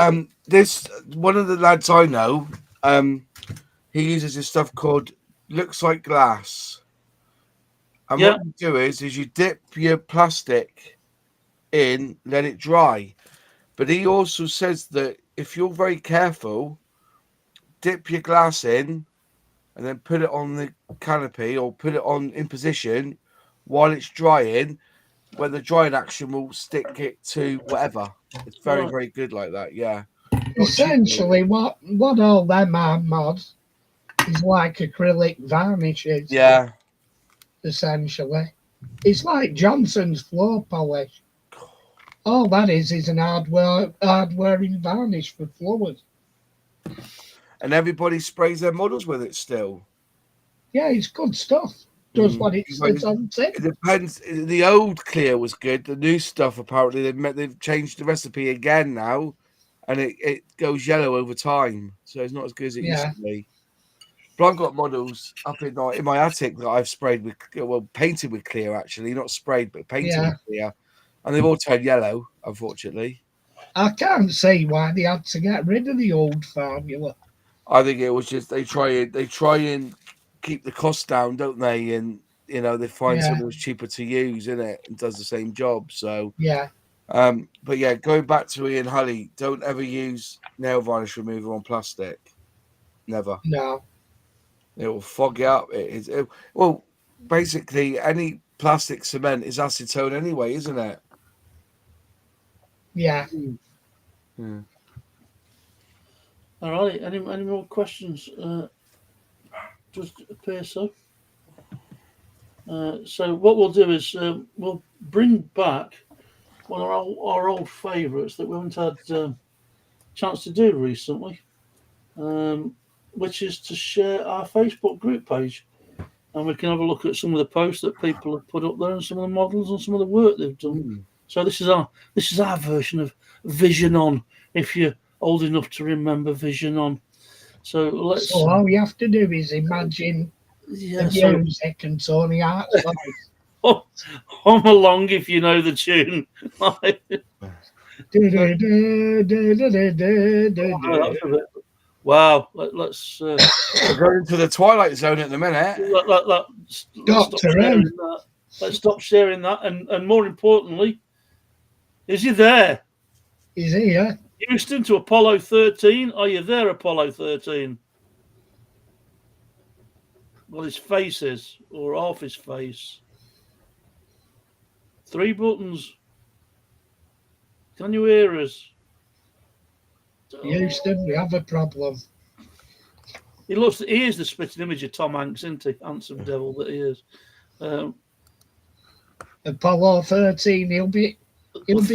this one of the lads I know, he uses this stuff called looks like glass. And what you do is you dip your plastic in, let it dry. But he also says that if you're very careful, dip your glass in and then put it on the canopy or put it in position while it's drying, where the drying action will stick it to whatever. It's very, very good like that, yeah. Essentially, what all them are, mods, is like acrylic varnishes. Yeah. Essentially. It's like Johnson's floor polish. All that is an hard-wearing varnish for floors. And everybody sprays their models with it still. Yeah, it's good stuff. Does what it says on tin. It depends. The old clear was good. The new stuff, apparently, they've changed the recipe again now, and it goes yellow over time. So it's not as good as it used to be. But I've got models up in my attic that I've painted with clear, actually. Not sprayed, but painted with clear. And they've all turned yellow, unfortunately. I can't see why they had to get rid of the old formula. I think it was just they try and keep the cost down, don't they? And they find something that's cheaper to use, isn't it? And does the same job. So but yeah, going back to Ian Hulley, don't ever use nail varnish remover on plastic. Never. No. It will fog it up. Well, basically, any plastic cement is acetone anyway, isn't it? Yeah. All right. Any more questions? Does it appear so? So what we'll do is we'll bring back one of our old favourites that we haven't had chance to do recently, which is to share our Facebook group page, and we can have a look at some of the posts that people have put up there and some of the models and some of the work they've done. So this is our version of Vision On. If you're old enough to remember Vision On, so let's. So all you have to do is imagine the So music and Tony Hart's voice. hum along if you know the tune. Wow, let's We're going into the Twilight Zone at the minute. Let's stop sharing that, and more importantly, is he there? He's here. Houston to Apollo 13. Are you there, Apollo 13? Well, his face is, or half his face. 3 buttons. Can you hear us? Houston, we have a problem. He is the spitting image of Tom Hanks, isn't he? Handsome devil that he is. Apollo 13, he'll be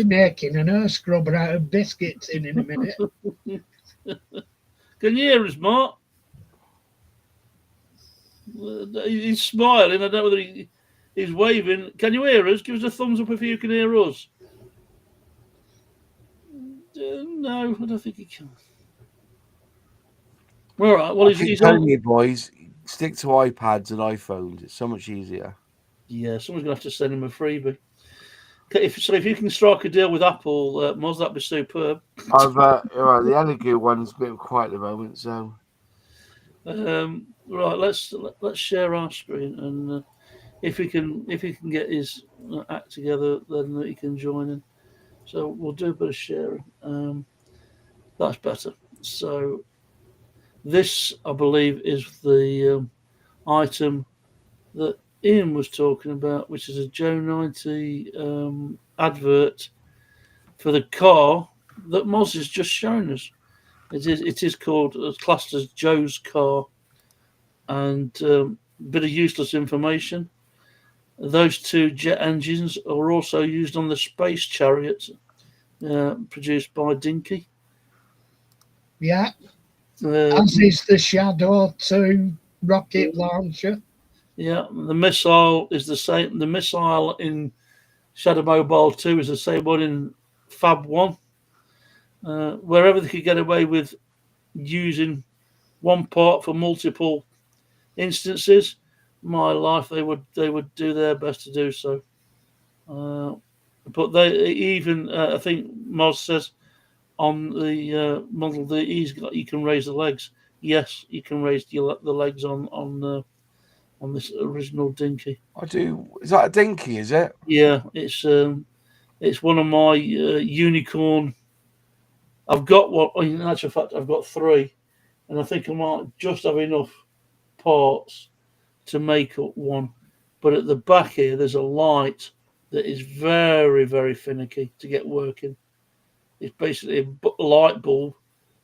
making an earth scrubber out of biscuits in a minute. Can you hear us, Mark? He's smiling. I don't know whether he's waving. Can you hear us? Give us a thumbs up if you can hear us. No, I don't think he can. All right. Well, he's telling you, boys, stick to iPads and iPhones. It's so much easier. Yeah, someone's gonna have to send him a freebie. If you can strike a deal with Apple, Moz, that'd be superb. I've the Elegoo one's a bit quiet at the moment, so. Right, let's share our screen, and if he can get his act together, then he can join in. So we'll do a bit of sharing. That's better. So this, I believe, is the item that Ian was talking about, which is a Joe 90 advert for the car that Moz has just shown us. It is called, classed as Joe's car, and a bit of useless information. Those 2 jet engines are also used on the space chariot produced by Dinky. Yeah. As is the Shadow 2 rocket launcher. Yeah, the missile is the same. The missile in Shadow Mobile 2 is the same one in Fab 1. Wherever they could get away with using one part for multiple instances, my life, they would do their best to do so. But they even, I think Moz says on the model that he's got, you can raise the legs. Yes, you can raise the legs on this original Dinky. I do. Is that a Dinky? Is it? Yeah, it's one of my unicorn. I've got one. In actual fact, I've got 3, and I think I might just have enough parts to make up one. But at the back here, there's a light that is very, very finicky to get working. It's basically a light bulb,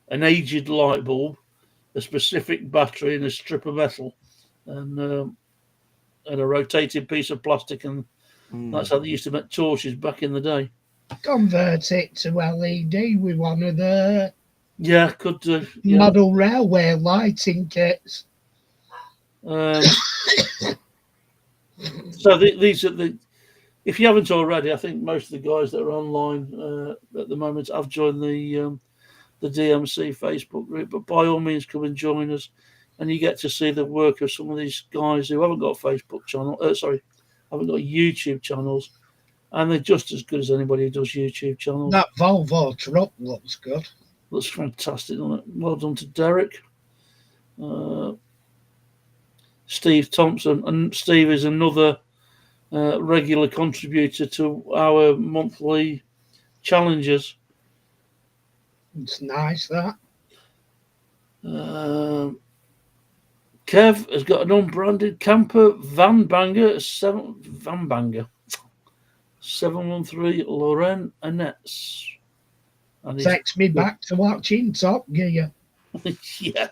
an aged light bulb, a specific battery, and a strip of metal, and a rotating piece of plastic, and that's how they used to make torches back in the day. Convert it to LED with one of the could do model railway lighting kits. So these are the. If you haven't already, I think most of the guys that are online at the moment have joined the DMC Facebook group. But by all means, come and join us, and you get to see the work of some of these guys who haven't got a Facebook channel. Haven't got YouTube channels, and they're just as good as anybody who does YouTube channels. That Volvo truck looks good. Looks fantastic, doesn't it? Well done to Derek. Steve Thompson, and Steve is another regular contributor to our monthly challenges. It's nice, that. Kev has got an unbranded camper van banger, 713 Lauren Annette's. Takes me back to watching Top Gear. Yeah.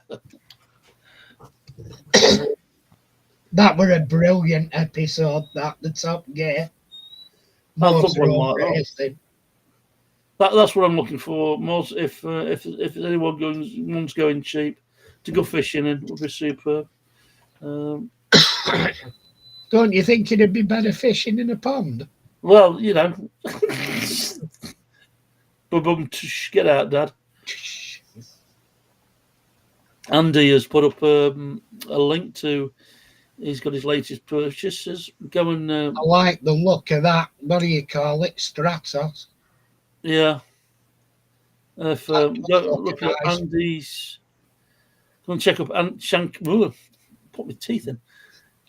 That were a brilliant episode, the Top Gear. That's what I'm looking for. Most if anyone's going cheap, to go fishing in would be superb. Don't you think it'd be better fishing in a pond? Well, you know, get out, Dad. Andy has put up a link to. He's got his latest purchases. Go and I like the look of that. What do you call it? Stratos. yeah. If That go does look look at nice. Andy's, go and check up put my teeth in.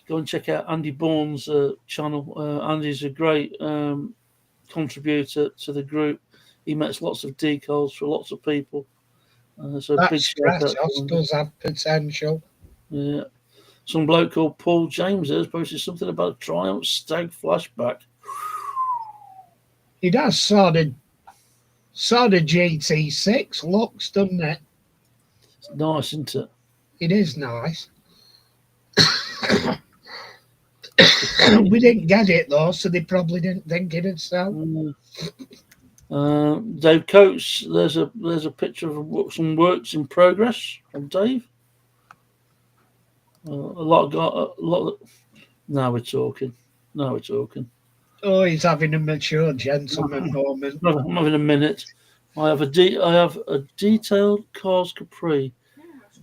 Go and check out Andy Bourne's channel. Andy's a great contributor to the group. He makes lots of decals for lots of people. So That big shout out to Stratos Andy. does have potential. Yeah. Some bloke called Paul James has posted something about a Triumph Stag flashback. It has sort of GT6 looks, doesn't it? It's nice, isn't it? It is nice. We didn't get it though, so they probably didn't think it'd sell. Dave Coates, there's a picture of some works in progress from Dave. Now we're talking. Oh, he's having a mature gentleman moment. I'm having a minute. I have a detailed Cars Capri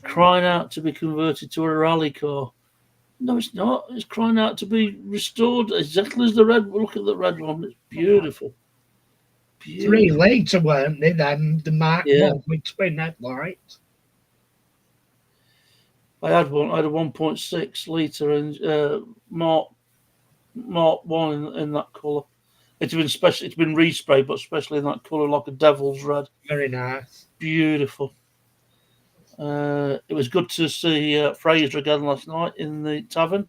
crying out to be converted to a rally car. No, it's not. It's crying out to be restored exactly as the red. Look at the red one. It's beautiful. 3 litre, weren't they then? The Mark 1 with twin headlights. I had one. I had a 1.6 litre and Mark 1 in that colour. It's been resprayed, but especially in that colour, like a devil's red. Very nice. Beautiful. It was good to see Fraser again last night in the tavern.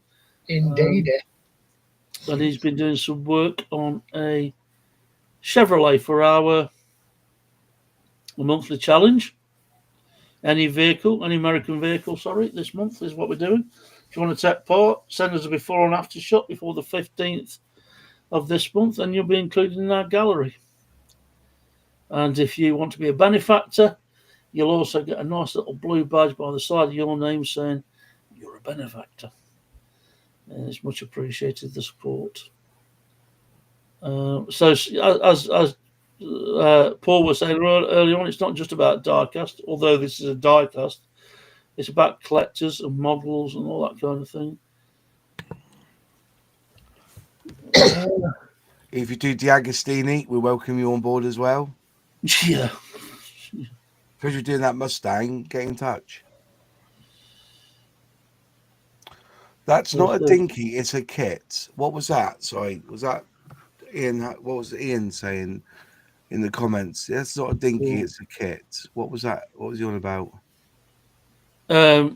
Indeed. And he's been doing some work on a Chevrolet for our monthly challenge. Any American vehicle, this month is what we're doing. If you want to take part, send us a before and after shot before the 15th of this month, and you'll be included in our gallery. And if you want to be a benefactor, you'll also get a nice little blue badge by the side of your name saying you're a benefactor. And it's much appreciated, the support. So as Paul was saying earlier on, it's not just about diecast, although this is a diecast. It's about collectors and models and all that kind of thing. If you do D'Agostini, we welcome you on board as well. Yeah. Because you're doing that Mustang, get in touch. That's not a dinky, it's a kit. What was that? Sorry, was that Ian? What was Ian saying in the comments? That's not a dinky, it's a kit. What was that? What was he on about? Yeah,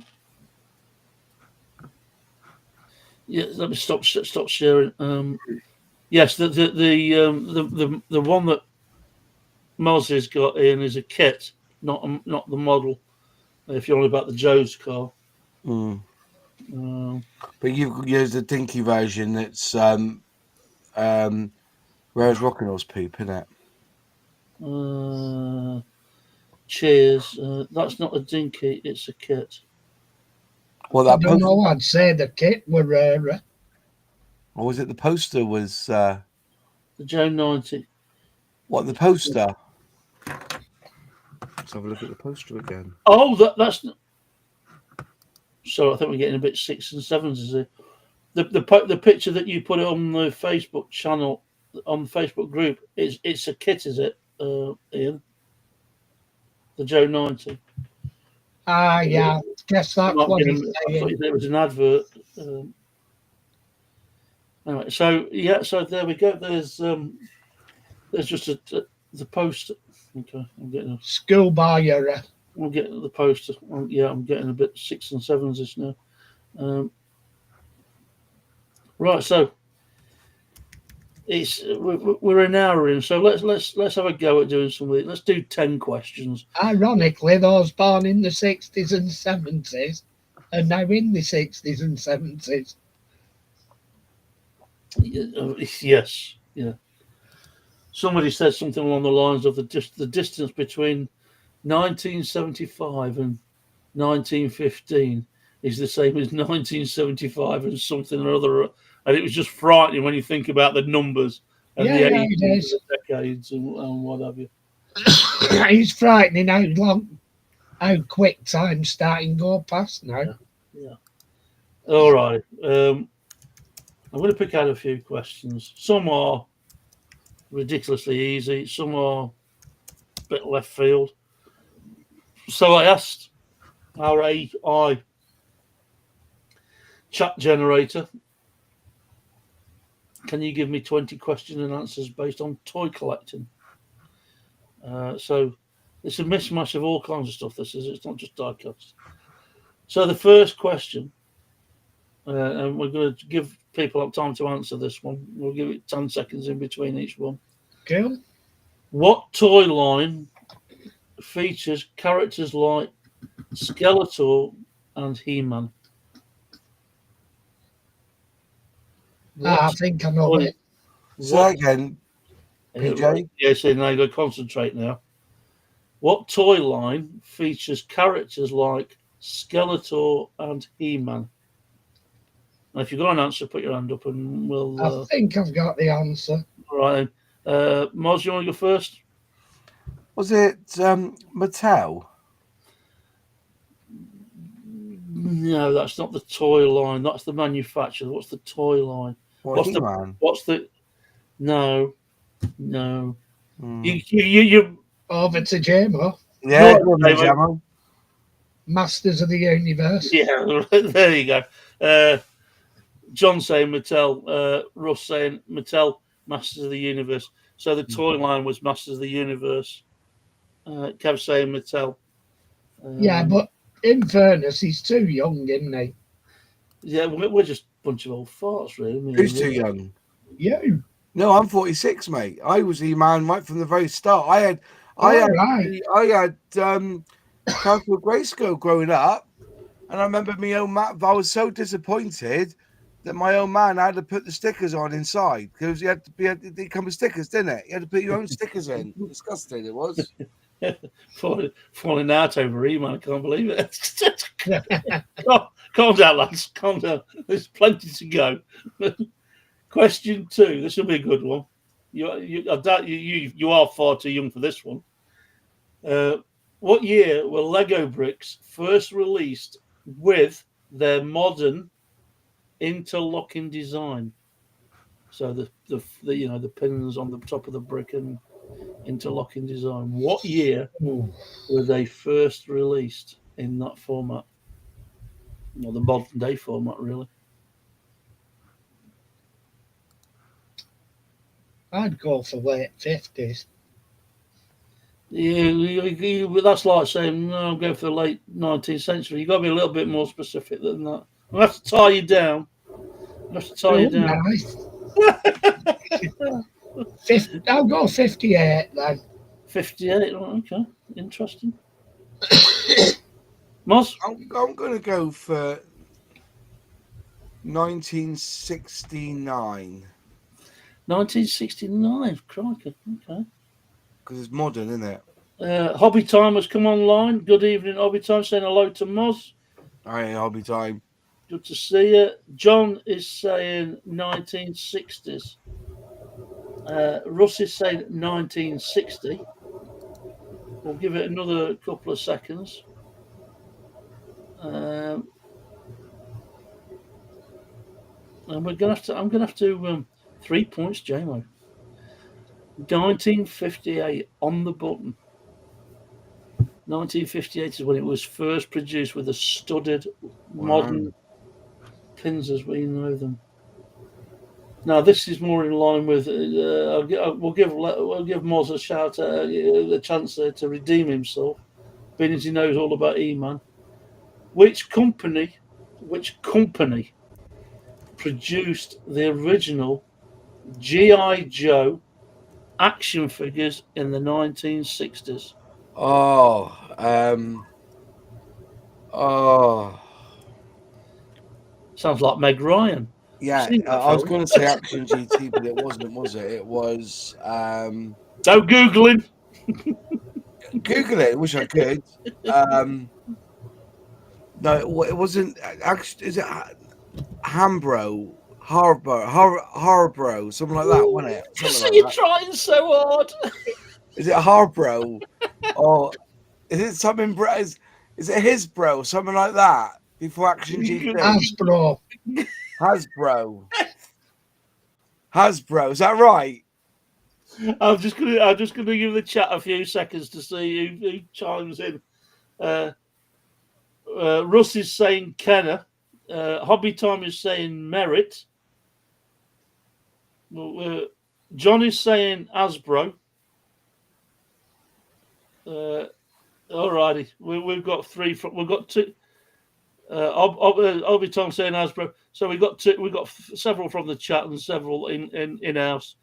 let me stop sharing. Yes, the one that Moz's got in is a kit, not the model. If you're on about the Joe's car. But you've used the dinky version. That's Rose Rockinall's poop, isn't it? Cheers. That's not a dinky, it's a kit. Well, I don't know. I'd say the kit were rarer. Or was it the poster? Was the Joe 90? What, the poster? Let's have a look at the poster again. Oh, that's. So I think we're getting a bit 6s and 7s. Is it the picture that you put on the Facebook channel, on the Facebook group? It's a kit, is it, Ian? The Joe 90. Yeah. Guess that's what he's saying. I thought it was an advert. Anyway, so there we go. There's just the poster. Okay, I'm getting a schoolboy error. I'm getting the poster. I'm getting a bit 6s and 7s now. Right, so we're an hour in, so let's have a go at doing something. Let's do 10 questions. Ironically, those born in the 60s and 70s are now in the 60s and 70s. Yes, yeah. Somebody said something along the lines of the distance between 1975 and 1915 is the same as 1975 and something or other, and it was just frightening when you think about the numbers and Yeah, the yeah, 80s it and is. the decades and what have you. It's frightening how quick time's starting to go past now. Yeah. All right. I'm going to pick out a few questions. Some are ridiculously easy. Some are a bit left field. So I asked our AI chat generator, can you give me 20 questions and answers based on toy collecting? So it's a mismatch of all kinds of stuff. This is. It's not just die cuts. So the first question, and we're going to give people up time to answer this one. We'll give it 10 seconds in between each one. Cool. What toy line features characters like Skeletor and He-Man? I think I know it. Say again, PJ. Yeah, so now you've got to concentrate now. What toy line features characters like Skeletor and He-Man? Now, if you've got an answer, put your hand up and we'll. I think I've got the answer. All right. Moz, you want to go first? Was it Mattel? No, that's not the toy line. That's the manufacturer. What's the toy line? What, He-Man? What's the? No. Mm. You Over to Jamo. Yeah, No, go on then, Jamo. Masters of the Universe. Yeah, there you go. John saying Mattel, Russ saying Mattel, Masters of the Universe. So the toy line was Masters of the Universe. Kev saying Mattel. Yeah, but in fairness, he's too young, isn't he? Yeah, we're just a bunch of old farts, really. Who's too young? You. No, I'm 46, mate. I was He-Man right from the very start. I had Castle Grayskull growing up, and I remember my own man. I was so disappointed that my own man had to put the stickers on inside because they come with stickers, didn't it? You had to put your own stickers in. Disgusting it was. Falling out over He-Man, I can't believe it. Calm down, lads. Calm down. There's plenty to go. Question 2. This will be a good one. I doubt you are far too young for this one. What year were Lego bricks first released with their modern interlocking design? So the pins on the top of the brick and interlocking design. What year were they first released in that format? Well, the modern day format, really. I'd go for late 50s. Yeah, that's like saying, no, I'm going for the late 19th century. You've got to be a little bit more specific than that. I'm going to have to tie you down. Nice. I'll go 58 then. 58, okay. Interesting. Moss? I'm going to go for 1969. 1969, crikey, okay. Because it's modern, isn't it? Hobby Time has come online. Good evening, Hobby Time. Saying hello to Moz. Hi, Hobby Time. Good to see you. John is saying 1960s. Russ is saying 1960. We'll give it another couple of seconds. And we're gonna have to. I'm gonna have to. 3 points, JMO. 1958 on the button. 1958 is when it was first produced with a studded modern pins as we know them. Now this is more in line with. We'll give Moz a shout, a chance to redeem himself, being as he knows all about E-Man. Which company produced the original G.I. Joe action figures in the 1960s? Sounds like Meg Ryan. Yeah, I was going to say Action GT, but it wasn't, was it? It was. No Googling. Google it. Wish I could. No, it wasn't. Actually, is it Hambro? Harborough, something like that, wasn't it? So Something you're like that. trying so hard. Is it Harborough? Or is it something? Is it his bro? Something like that. Before Action GT. Hasbro. Hasbro. Is that right? I'm just gonna give the chat a few seconds to see who chimes in. Russ is saying Kenner. Hobby Time is saying Merit. John is saying Hasbro. Alrighty, we've got three. We've got two. Hobby Tom saying Hasbro. So we got two. We got several from the chat and several in house.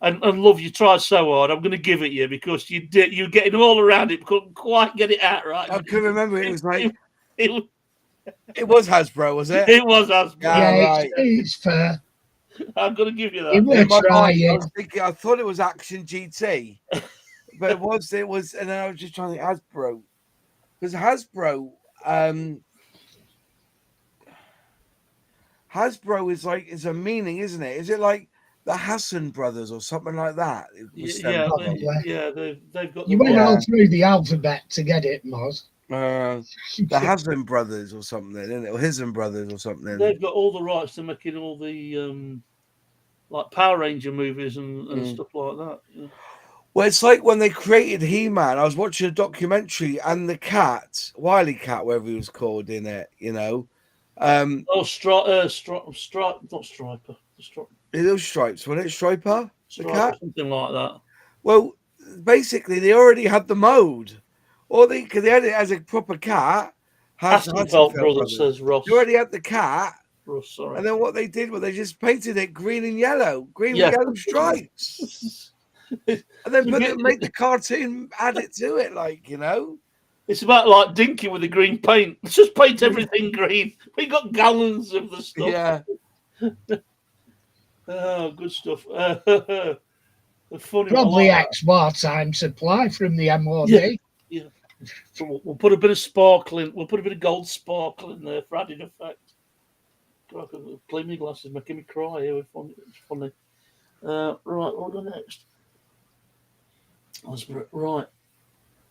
And love, you tried so hard. I'm going to give it you because you did. You're getting all around it, couldn't quite get it out right. I can remember it was like it was Hasbro, was it? It was Hasbro. Yeah, right. it's fair. I'm going to give you that. It was trying. I was thinking, I thought it was Action GT, but it was, and then I was just trying to think Hasbro because Hasbro is a meaning, isn't it? Is it like the Hassan brothers or something like that? Yeah, they've got. You went all through the alphabet to get it, Moz. The Hassan brothers or something, isn't it? Or Hisn brothers or something. They've got all the rights to making all the like Power Ranger movies and stuff like that. Yeah. Well, it's like when they created He-Man. I was watching a documentary, and the cat, Wily Cat, whatever he was called in it, you know. Striper. Little Stripes, wasn't it? Striper, the cat, something like that. Well, basically, they already had the mode, because they had it as a proper cat. Hasselfeld brothers, says Ross. They already had the cat. Ross, sorry. And then what they did was they just painted it green and yellow, with yellow stripes. And then make the cartoon, add it to it, like, you know. It's about like Dinky with the green paint. Let's just paint everything green. We got gallons of the stuff. Yeah. Oh, good stuff. Funny Probably ex-wartime supply from the MOD. Yeah. So we'll put a bit of sparkling. We'll put a bit of gold sparkle in there for added effect. I can clean my glasses, making me cry here. It's funny. Right, what do next? Right.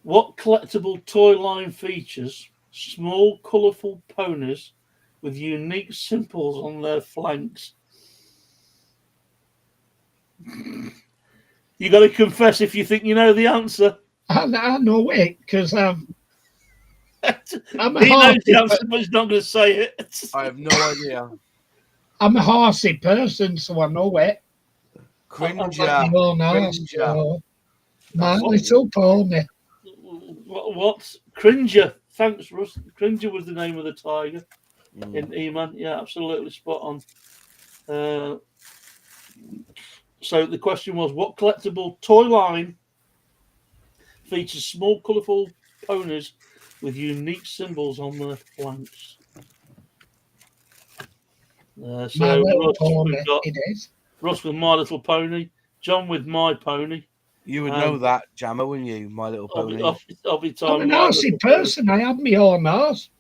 What collectible toy line features small, colourful ponies with unique symbols on their flanks? You got to confess if you think you know the answer. I know it because I'm he knows the answer, but he's not going to say it. I have no idea. I'm a horsey person, so I know it. Cringer. My Little Pony. What? Cringer. Thanks, Russ. Cringer was the name of the tiger in E-Man. Yeah, absolutely spot on. So the question was, what collectible toy line features small, colourful ponies with unique symbols on their flanks? So Russ with My Little Pony, John with My Pony. You would know that, Jammer, wouldn't you? My Little Pony. I'm an horsey person. I have my own horse.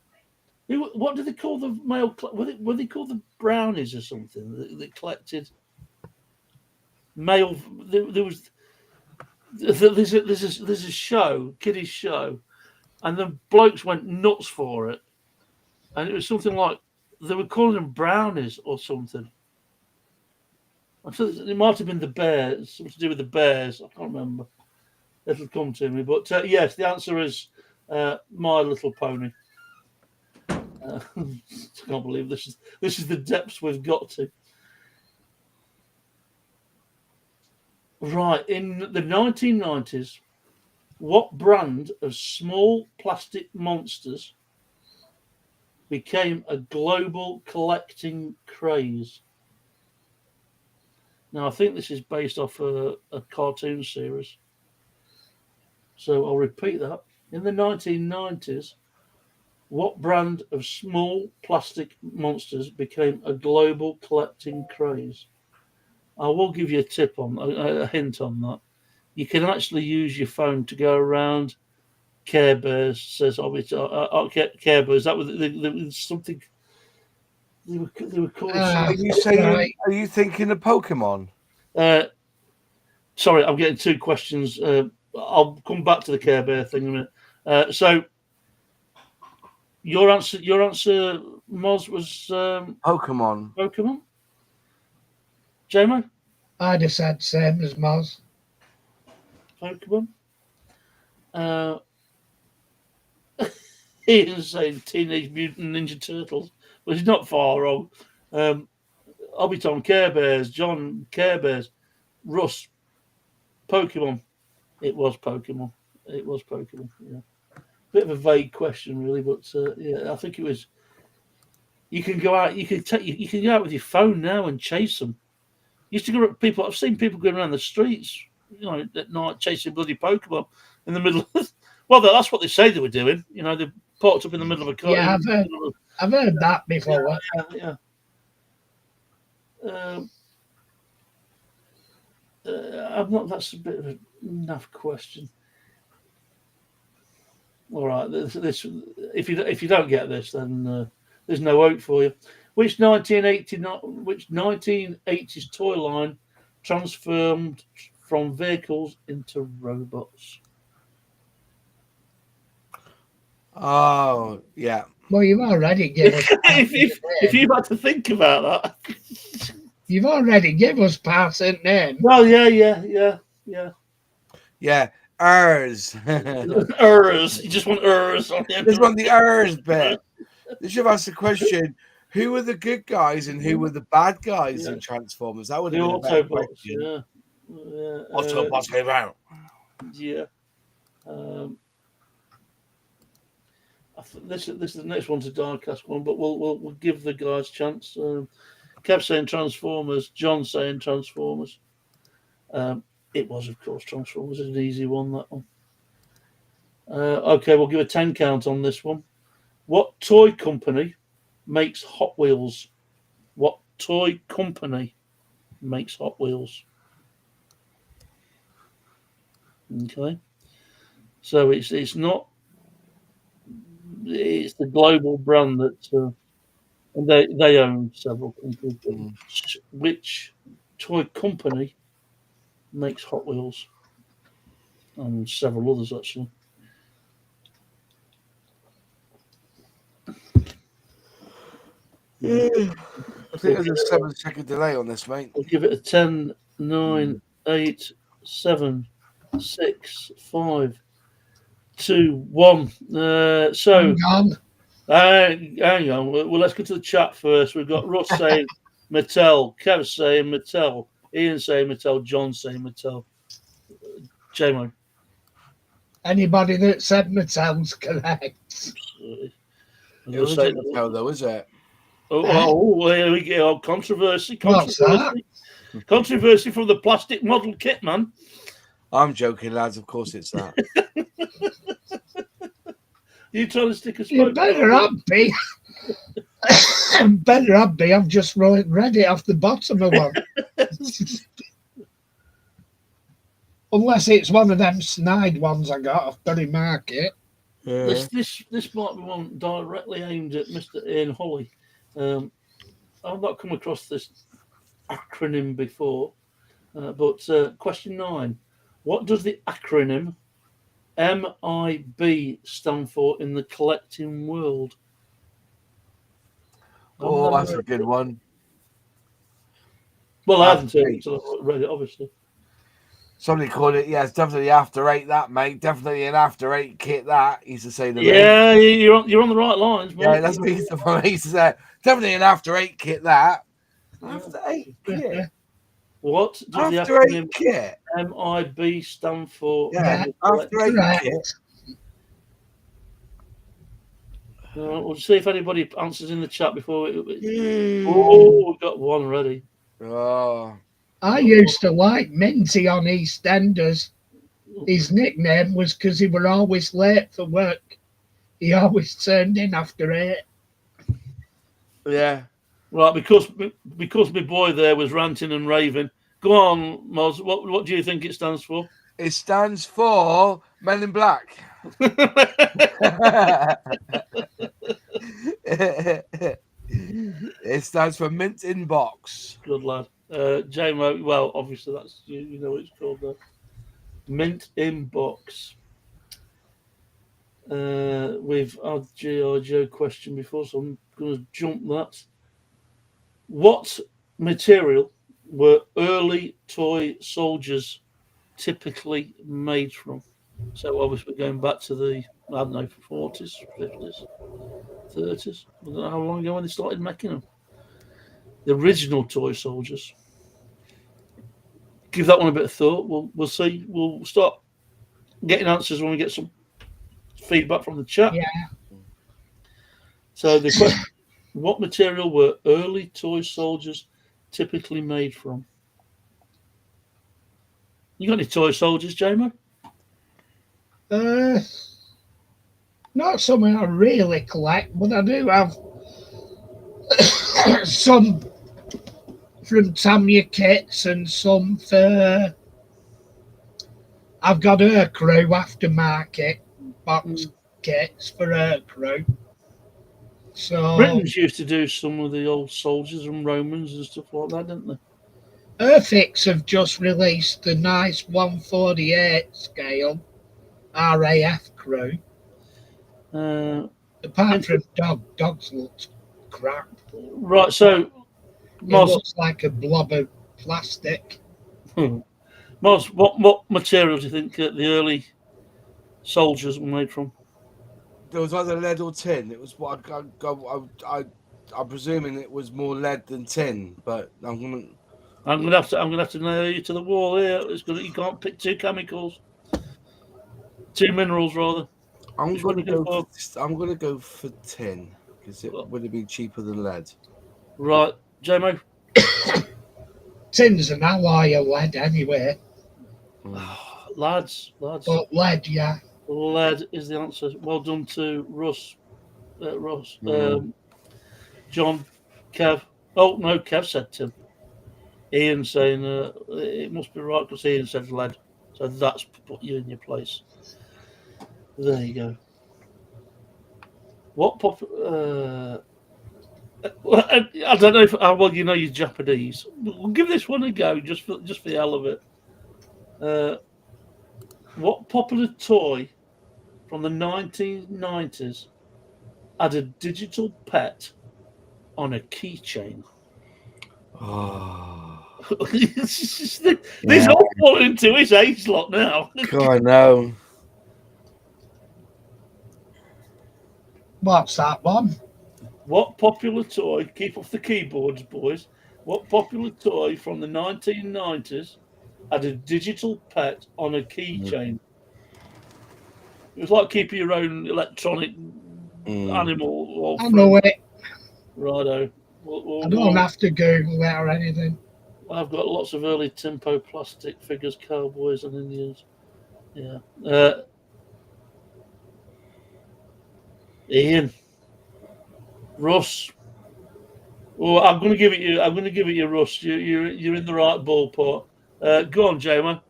What do they call the male? Were they called the brownies or something? That collected male. There's a show, kiddies show, and the blokes went nuts for it, and it was something like they were calling them brownies or something. I thought it might have been the bears, something to do with the bears. I can't remember. It'll come to me, but yes, the answer is My Little Pony. I can't believe this is the depths we've got to. Right, in the 1990s, what brand of small plastic monsters became a global collecting craze? Now, I think this is based off a cartoon series. So I'll repeat that. In the 1990s, what brand of small plastic monsters became a global collecting craze? I will give you a hint on that. You can actually use your phone to go around Care Bears, says Care Bears. That was something. They were called. Are you saying? Right. Are you thinking of Pokemon? Sorry, I'm getting two questions. I'll come back to the Care Bear thing in a minute. So your answer, Moz, was Pokemon. Pokemon. JMO? I'd have said same as Moz. Pokemon. Ian's saying Teenage Mutant Ninja Turtles, but he's not far wrong. I'll be Tom Care Bears, John Care Bears, Russ Pokemon. It was Pokemon. Yeah, bit of a vague question, really, but yeah, I think it was. You can go out. You can go out with your phone now and chase them. Used to go people. I've seen people going around the streets, at night chasing bloody Pokemon in the middle of. Well, that's what they say they were doing. They parked up in the middle of a car. Yeah, I've heard that before. Yeah. I'm not. That's a bit of a naff question. All right. This if you don't get this, then there's no hope for you. Which 1980s toy line transformed from vehicles into robots? Oh, yeah. Well, you've already given us. if you've had to think about that. You've already given us passing name. Well, yeah. Yeah, Ers. Ers. You just want Ers on the end. Just want the Ers bit. They should have asked the question: who were the good guys and who were the bad guys in Transformers? That would have been a better question. Yeah. Autobots came out. Yeah. This is the next one's a Diecast one, but we'll give the guys a chance. Kev saying Transformers, John saying Transformers. It was, of course, Transformers. It's an easy one, that one. Okay, we'll give a 10 count on this one. What toy company makes Hot Wheels? What toy company makes Hot Wheels? Okay. So it's not. It's the global brand that and they own several companies. Which toy company makes Hot Wheels? And several others, actually. I think there's a 7-second delay on this, mate. I'll give it a 10, 9, 8, 7, 6, 5, 2, 1. So hang on. Well, let's go to the chat first. We've got Russ saying Mattel, Kev saying Mattel, Ian saying Mattel, John saying Mattel. J-Mo. Anybody that said Mattel's correct. It wasn't Mattel, though, is it? Oh, here we go. Controversy. What's that? Controversy from the plastic model kit, man. I'm joking, lads. Of course it's that. You trying to stick a You better not be. Better not be. I've just read it off the bottom of one. Unless it's one of them snide ones I got off Berry Market. Yeah. This might be one directly aimed at Mr. Ian Holly. I've not come across this acronym before, but question 9. What does the acronym MIB stand for in the collecting world? Oh, that's a good one. Well, I haven't read it, obviously. Somebody called it, it's definitely After 8, that, mate. Definitely an After 8 kit, that. He used to say to me. Yeah, you're on the right lines, mate. Yeah, that's what he used to say. Definitely an After 8 kit, that. After 8 kit? What does After the 8 kit? MIB stand for? Yeah, After 8 kit. We'll see if anybody answers in the chat before Oh, we've got one ready. Oh. I used to like Minty on EastEnders. His nickname was because he were always late for work. He always turned in after 8. Yeah. Right, because my boy there was ranting and raving. Go on, Moz. What do you think it stands for? It stands for Men in Black. It stands for Mint in Box. Good lad. JMO, well, obviously that's you know what it's called there. Mint in Box. We've had G.I. Joe question before, so I'm going to jump that. What material were early toy soldiers typically made from? So obviously we're going back to the, I don't know, 40s, 50s, 30s. I don't know how long ago when they started making them. The original toy soldiers. Give that one a bit of thought. We'll see. We'll start getting answers when we get some feedback from the chat. Yeah. So the question: what material were early toy soldiers typically made from? You got any toy soldiers, Jamie? Not something I really collect, but I do have some from Tamiya kits and some for. I've got her crew aftermarket box kits for her crew. So Britons used to do some of the old soldiers and Romans and stuff like that, didn't they? Earthix have just released the nice 148 scale RAF crew. Apart from dogs looked crap. Right, so It Moz, looks like a blob of plastic. Moz, what material do you think the early soldiers were made from? There was either lead or tin. It was what I'm presuming it was more lead than tin, but I'm gonna have to nail you to the wall here. You can't pick two chemicals, two minerals rather. I'm gonna go for tin because it would have been cheaper than lead. Right, JMO. Tin's an alloy of lead anyway. Lads. But lead, yeah. Lead is the answer. Well done to Russ. John, Kev. Oh, no, Kev said tin. Ian saying it must be right because Ian said lead. So that's put you in your place. There you go. What pop? I don't know how well you know your Japanese. We'll give this one a go just for the hell of it. What popular toy from the 1990s had a digital pet on a keychain? Oh, These all fall into his age lot now. God, no. What's that one? What popular toy? Keep off the keyboards, boys. What popular toy from the 1990s had a digital pet on a keychain? It was like keeping your own electronic animal. I know it. Righto. I don't have to Google it or anything. I've got lots of early Timpo plastic figures, cowboys and Indians. Yeah. Ian. Russ. Oh, I'm going to give it you, Russ. You're in the right ballpark. Go on, Joma.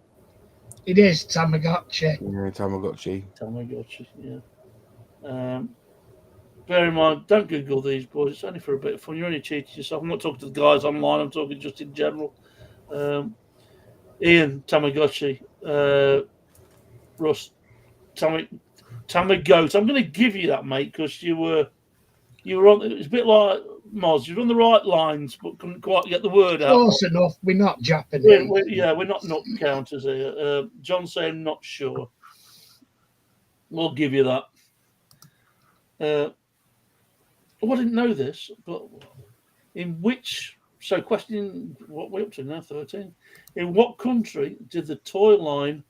It is Tamagotchi. Yeah, Tamagotchi. Tamagotchi, yeah. Bear in mind, don't Google these, boys. It's only for a bit of fun. You're only cheating yourself. I'm not talking to the guys online. I'm talking just in general. Ian, Tamagotchi. Russ, Tamagotchi. I'm going to give you that, mate, because you were on. It's a bit like Moz. You're on the right lines, but couldn't quite get the word out. Close enough. We're not Japanese. We're not nut counters here. John saying not sure. We'll give you that. I didn't know this, but question, what we're up to now, 13. In what country did the toy line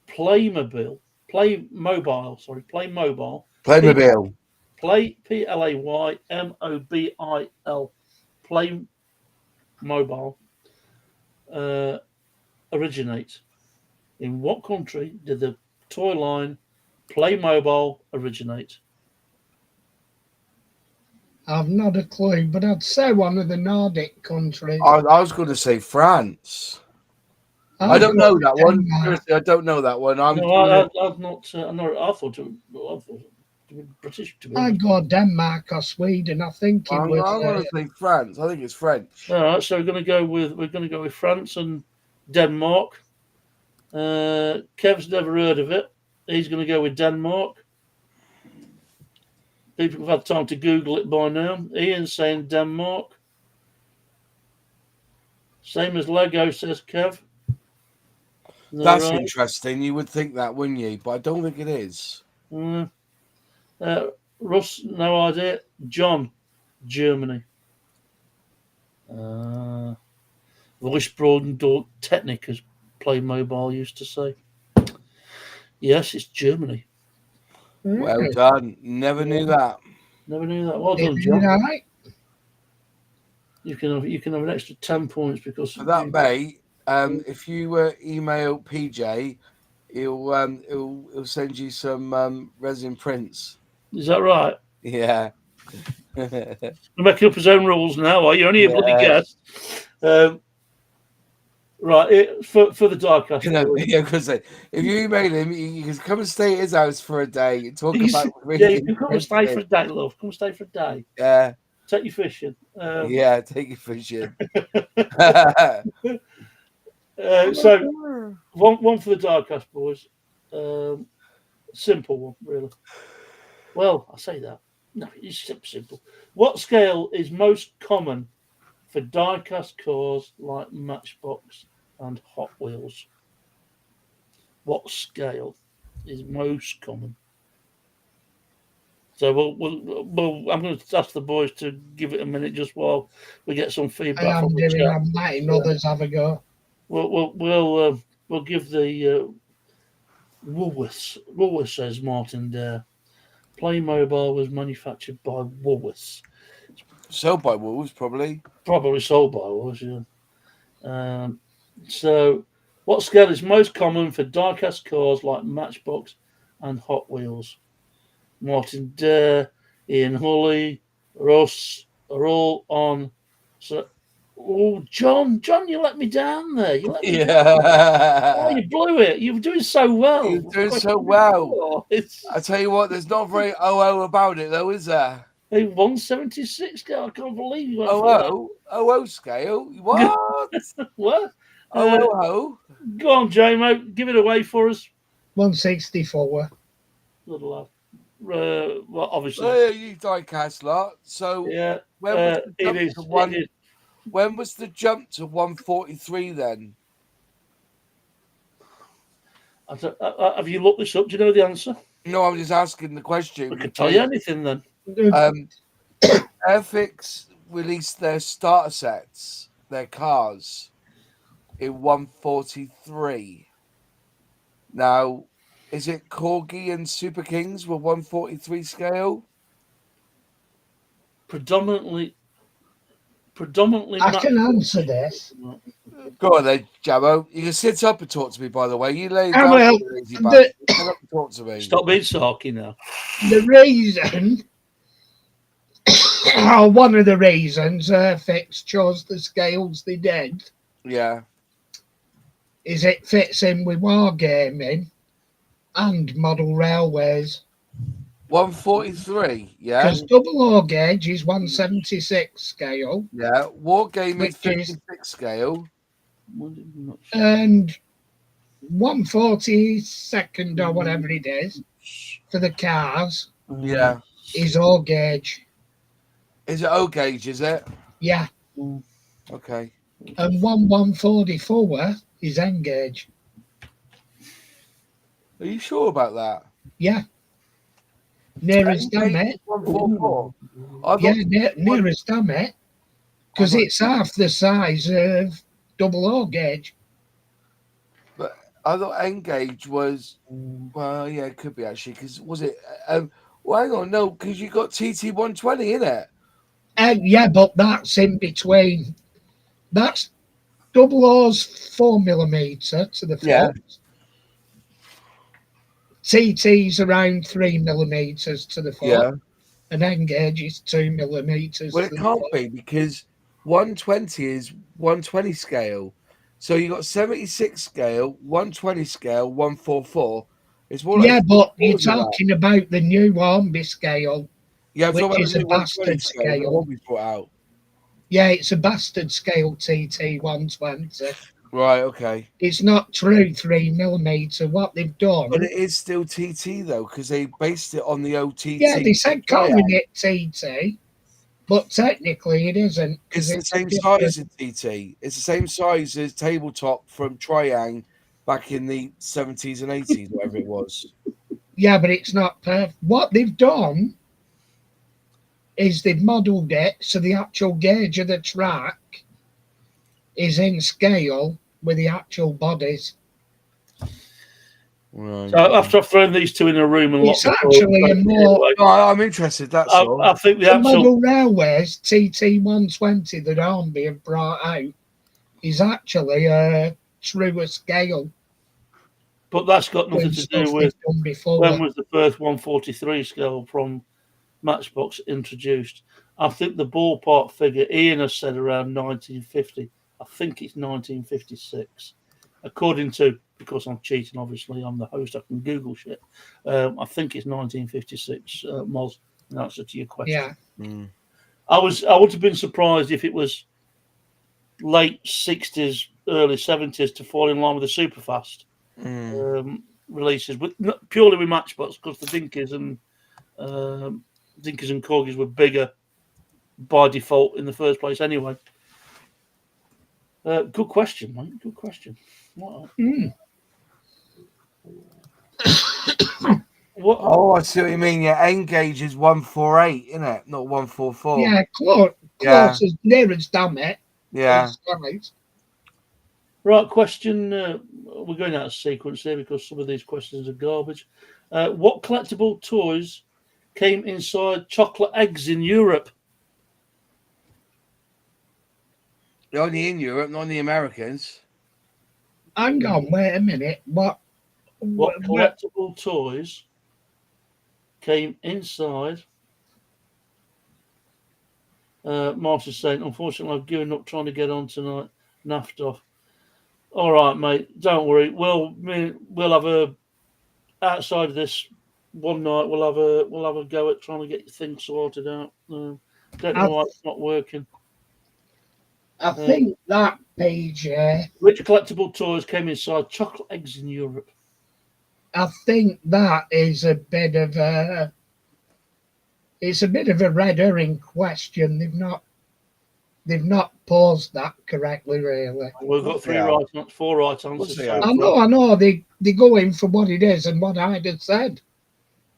Playmobil, Playmobil, Playmobil, originate? In what country did the toy line Playmobil originate? I've not a clue, but I'd say one of the Nordic countries. I was going to say France. I don't know that one. Seriously, I don't know that one. I've not. I thought British to be I honest. go Denmark or Sweden. I think it I'm was. going to say France. I think it's French. All right, so we're going to go with France and Denmark. Kev's never heard of it. He's going to go with Denmark. People have had time to Google it by now. Ian's saying Denmark. Same as Lego, says Kev. That's Right. interesting. You would think that, wouldn't you? But I don't think it is. Russ, no idea. John, Germany. Voice Broadened Technic, as Playmobil used to say. Yes, it's Germany. Well done. Never knew that. Never knew that. Well done, Is John. right? You can have an extra 10 points because For that, mate, if you email PJ, he'll send you some resin prints. Is that right? Yeah. You're making up his own rules now, are you? Only a bloody guest. Right, for the diecast. Yeah, because if you email him, you can come and stay at his house for a day and talk about. Yeah, you can come and stay for a day, love. Come and stay for a day. Yeah. Take you fishing. Yeah, take you fishing. So one for the diecast, boys. Simple one, really. Well, I say that. No, it's simple. What scale is most common for diecast cars like Matchbox and Hot Wheels? What scale is most common? So I'm going to ask the boys to give it a minute just while we get some feedback. I am doing. I'm letting others have a go. We'll give the Woolworths. Woolworths, says Martin there. Playmobil was manufactured by Woolworths. Sold by Wolves, probably. Probably sold by Woolworths, yeah. So, what scale is most common for diecast cars like Matchbox and Hot Wheels? Martin Dare, Ian Hulley, Russ are all on. So, John, you let me down there. You let me down. Oh, you blew it. You were doing so well. You're doing so well. I tell you what, there's not very about it, though, is there? A 176 scale. I can't believe you went for that. scale? What? What? Go on, JMO. Give it away for us. 164. Little lad. Well, obviously. You diecast lot. So yeah, when was the jump to 143 then? Have you looked this up? Do you know the answer? No, I'm just asking the question. I could tell you anything then. Airfix released their starter sets, their cars, in 143. Now, is it Corgi and Super Kings were 143 scale? Predominantly. I can answer this. Go on then, Jabbo. You can sit up and talk to me, by the way. You lay down. Sit up and talk to me. Stop being sarky now. The reason, or one of the reasons Airfix chose the scales they did, is it fits in with wargaming and model railways. 143, yeah. Because double O gauge is 176 scale. Yeah, wargaming 56 scale. And 142nd or whatever it is for the cars. Yeah. Is O gauge. Is it O gauge, is it? Yeah. Okay. And 144 is N gauge. Are you sure about that? Yeah. Nearest damn it. 144. Yeah, nearest damn it. Because it's half the size of double O gauge. But I thought N gauge was, well, yeah, it could be actually. Because was it? Well, hang on, no, because you got TT 120 in it. Yeah, but that's in between. That's double O's 4mm to the front. Yeah. TT's around 3mm to the front. Yeah. And N gauge is 2mm. Well, it can't be because 120 is 120 scale. So you got 76 scale, 120 scale, 144, It's more like Yeah, but you're balls of that. talking about the new Hornby scale. Yeah, I'm talking which about is the a new 120 bastard scale that scale. won't be brought out. Yeah, it's a bastard scale TT 120. Right, okay. It's not true 3mm. What they've done. But it is still TT though, because they based it on the OTT. Yeah, they said calling triad. it TT, but technically it isn't. It's the It's same different. size as TT. It's the same size as tabletop from Triang back in the 70s and 80s, whatever it was. Yeah, but it's not perfect. What they've done is they've modelled it so the actual gauge of the track is in scale with the actual bodies. Right. So after I've thrown these two in a room and It's locked the actually a more. door, No, I'm interested. That's all. I think the The actual model railways TT 120 that Hornby have brought out is actually a truer scale but that's got nothing than to stuff do they've with done before. when was the first 143 scale from Matchbox introduced. I think the ballpark figure Ian has said around 1950. I think it's 1956, according to, because I'm cheating. Obviously, I'm the host. I can Google shit. I think it's 1956. Moz, in answer to your question. Yeah, I would have been surprised if it was late 60s, early 70s to fall in line with the Superfast releases, but purely with Matchbox, because the Dinkies and Corgis were bigger by default in the first place anyway. Good question, mate. Good question. What? What? Oh, I see what you mean. Yeah, N gauge is 148, isn't it? Not 144. yeah, close as near as damn it. Yeah. Right, question. We're going out of sequence here because some of these questions are garbage. What collectible toys came inside chocolate eggs in Europe? Only in Europe, not in the Americans. Hang on, wait a minute. What collectible toys came inside? Martin's saying, unfortunately, I've given up trying to get on tonight. Naffed off. All right, mate. Don't worry. We'll have a outside of this one night. We'll have a go at trying to get things sorted out. Don't know why it's not working. I think that page. Which collectible toys came inside chocolate eggs in Europe? I think that is a bit of a. It's a bit of a red herring question. They've not posed that correctly, really. We've got four right answers. I know. They go in for what it is and what I'd have said,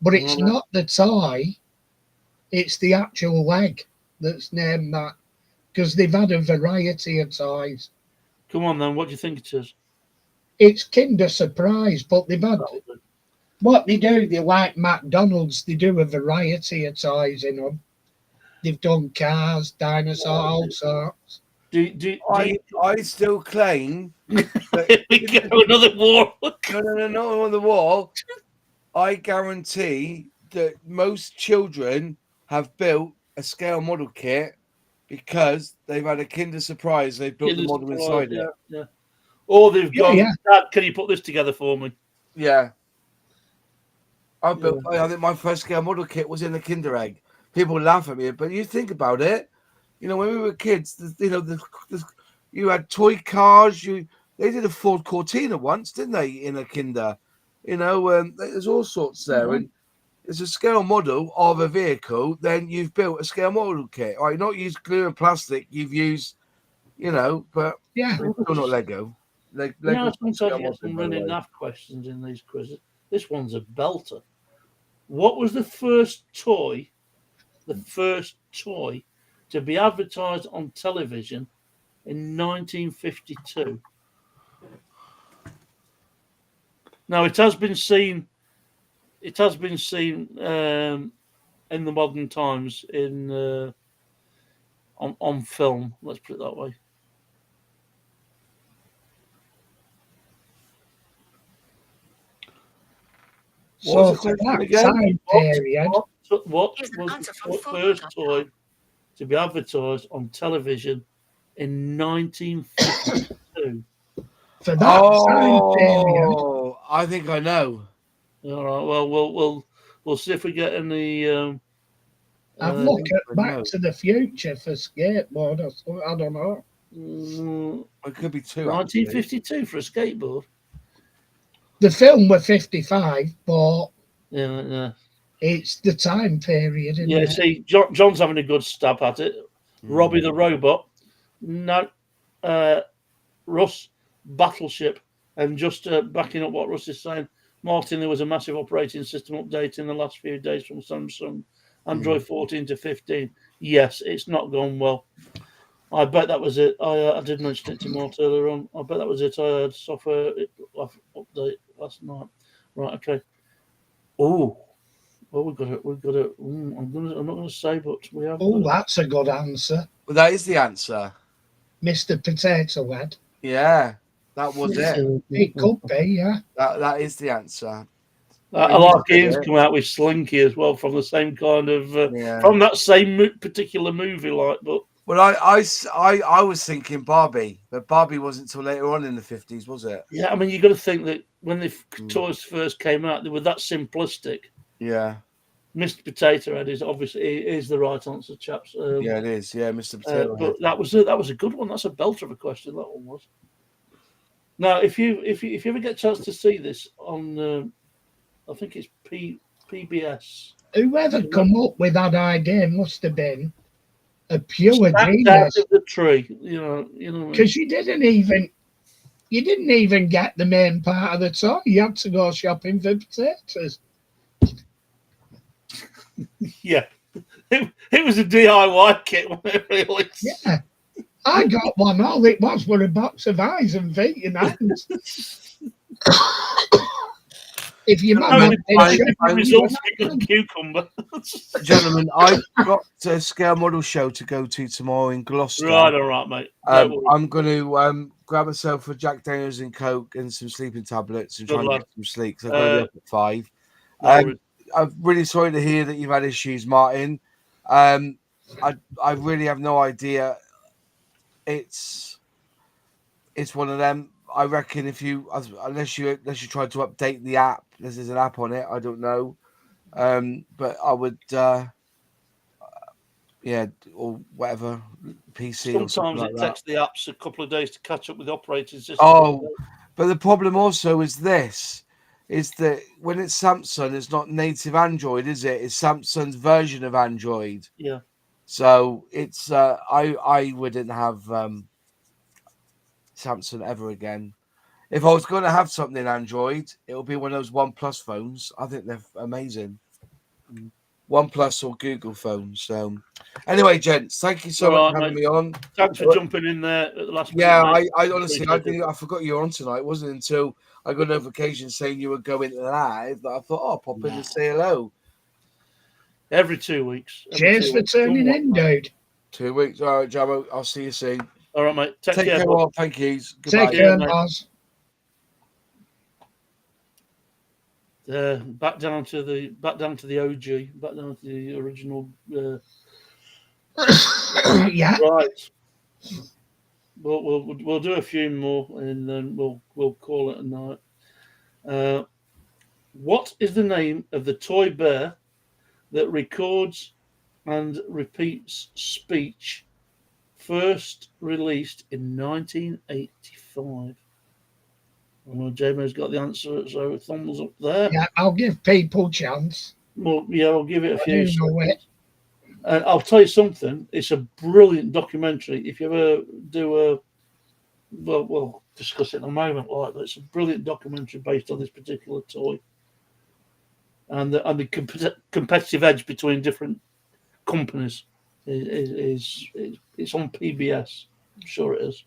but it's not the tie. It's the actual leg that's named that, because they've had a variety of ties. Come on, then. What do you think it is? It's Kinder Surprise, but they've had what they do. They like McDonald's. They do a variety of ties in them. They've done cars, dinosaurs, all sorts. I still claim that we go another war. No, on the wall. I guarantee that most children have built a scale model kit because they've had a Kinder Surprise. They've built the model inside it. Yeah. Or they've gone, Dad, can you put this together for me? Yeah. I think my first scale model kit was in a Kinder Egg. People laugh at me, but you think about it. You know, when we were kids, you had toy cars. They did a Ford Cortina once, didn't they? In a Kinder, there's all sorts there, and it's a scale model of a vehicle. Then you've built a scale model kit. Right, not used glue and plastic. You've used, but still not Lego. Sometimes you get some really naff questions in these quizzes. This one's a belter. What was the first toy to be advertised on television in 1952? Now it has been seen in the modern times on film. Let's put it that way. So for that time period, what was the first toy to be advertised on television in 1952? For that time period. I think I know. All right. Well, we'll see if we get any. I've Uh, looked at Back no. to the Future for skateboard or something. I don't know. It could be two. Actually. 1952 for a skateboard. The film were 55, but Yeah. it's the time period, isn't Yeah. it? See, John's having a good stab at it. Robbie the Robot. No. Russ, Battleship. And just backing up what Russ is saying, Martin, there was a massive operating system update in the last few days from Samsung. Android 14 to 15. Yes, it's not gone well. I bet that was it. I did mention it to Mort earlier on. I bet that was it. I had software update last night. Right, okay. Oh, well, we've got it. I'm not going to say, but we have. Oh, got that's a good answer. Well, that is the answer. Mr. Potato Head. Yeah, that was it. It could be, yeah. That is the answer. I like Ian's come out with Slinky as well from the same kind of from that same particular movie, like. But well, I was thinking Barbie, but Barbie wasn't until later on in the 50s, was it? yeah, I mean, you got to think that when the toys first came out, they were that simplistic. Yeah. Mr. Potato Head is obviously is the right answer, chaps. Yeah, it is. Yeah, Mr. Potato Head. But that was a good one. That's a belter of a question. That one was. Now, if you ever get a chance to see this on, I think it's PBS. Whoever come up with that idea must have been a pure Stacked genius. out of the tree, you know. Because you didn't even get the main part of the toy. You had to go shopping for potatoes. Yeah, it was a DIY kit when it released. Yeah, I got one. All it was were a box of eyes and feet and hands. If you cucumber. Gentlemen, I've got a scale model show to go to tomorrow in Gloucester. Right, all right, mate. I'm going to grab myself a Jack Daniels and Coke and some sleeping tablets and try and get some sleep. So I've got to be up at 5. I'm really sorry to hear that you've had issues, Martin. I really have no idea. It's one of them. I reckon unless you try to update the app, there's an app on it. I don't know, but I would, or whatever PC. Sometimes it takes the apps a couple of days to catch up with the operating system. Oh, but the problem also is that when it's Samsung, it's not native Android, is it? It's Samsung's version of Android. Yeah. So it's I wouldn't have Samsung ever again. If I was going to have something in Android, it'll be one of those OnePlus phones. I think they're amazing. OnePlus or Google phones. So, anyway, gents, thank you so much for having me on. Thanks for jumping in there at the last minute. Yeah, I honestly, I forgot you were on tonight. It wasn't until I got a notification saying you were going live that I thought, oh, pop in and say hello. Every 2 weeks. Cheers for turning in, dude. 2 weeks. All right, Jamo. I'll see you soon. All right, mate. Take care. Thank you. Goodbye. Take care, Oz. Back down to the OG, back down to the original. Yeah. Right. We'll do a few more and then we'll call it a night. What is the name of the toy bear that records and repeats speech, first released in 1985? Well, Jamo's got the answer, so thumbs up there. Yeah, I'll give people a chance. Well, yeah, I'll give it a few seconds. And I'll tell you something. It's a brilliant documentary. If you ever do we'll discuss it in a moment. Like, it's a brilliant documentary based on this particular toy, and the competitive edge between different companies is it's on PBS. I'm sure it is.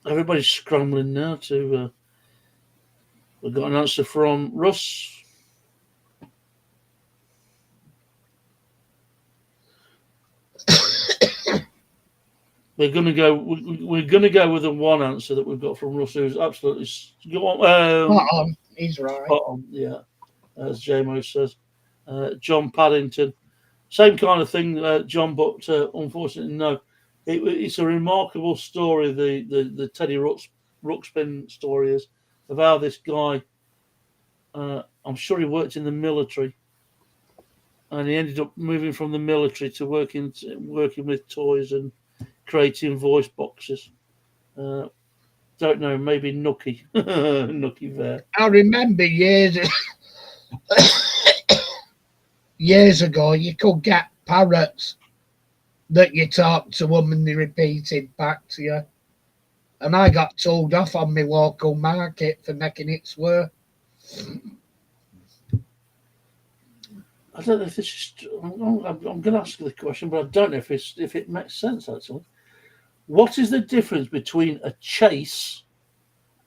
Everybody's scrambling now to. We've got an answer from Russ. We're gonna go with the one answer that we've got from Russ, who's absolutely spot on. He's right. Spot on, yeah, as JMO says. John Paddington, same kind of thing, John, but unfortunately, no. It's a remarkable story. The Teddy Ruxpin Ruxpin story is of how this guy, I'm sure he worked in the military, and he ended up moving from the military to working with toys and creating voice boxes. Don't know, maybe Nookie, Nookie there. I remember years ago, you could get parrots that you talked to them and they repeated back to you. And I got told off on my local market for making it swear. I don't know if this is. I'm going to ask you the question, but I don't know if it makes sense actually. What is the difference between a chase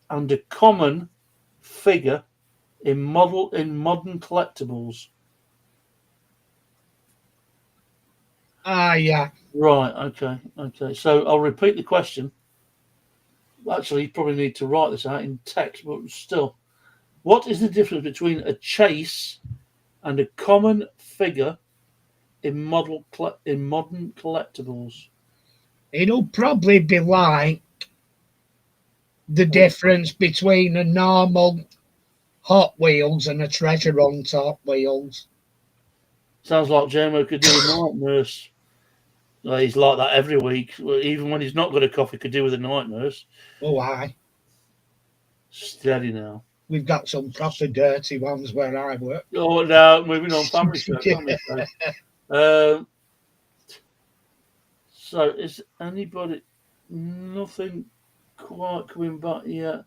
and a common figure in modern collectibles? Yeah. Right. Okay. So I'll repeat the question. Actually, you probably need to write this out in text, but still, what is the difference between a chase and a common figure in modern collectibles? It'll probably be like the difference between a normal Hot Wheels and a treasure hunt Hot Wheels. Sounds like JMO could do a night nurse. He's like that every week. Even when he's not got a coffee, could do with a night nurse. Oh, aye. Steady now. We've got some proper dirty ones where I work. Oh, now moving on. Family show. Family show. So, is anybody? Nothing quite coming back yet.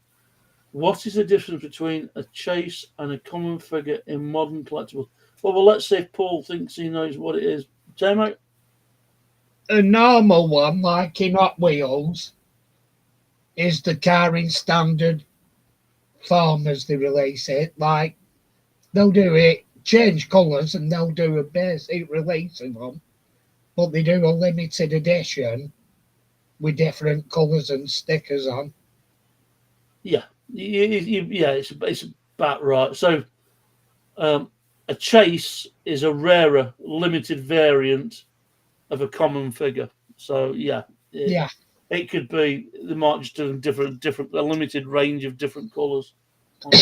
What is the difference between a chase and a common figure in modern collectibles? Well, let's see if Paul thinks he knows what it is. JMO? A normal one, like in Hot Wheels, is the car in standard form as they release it. Like, they'll do it, change colours, and they'll do a basic release of them. But they do a limited edition with different colours and stickers on. Yeah. Yeah, it's about right. So, a chase is a rarer, limited variant of a common figure. So, yeah. It could be, they might just do a limited range of different colours. Some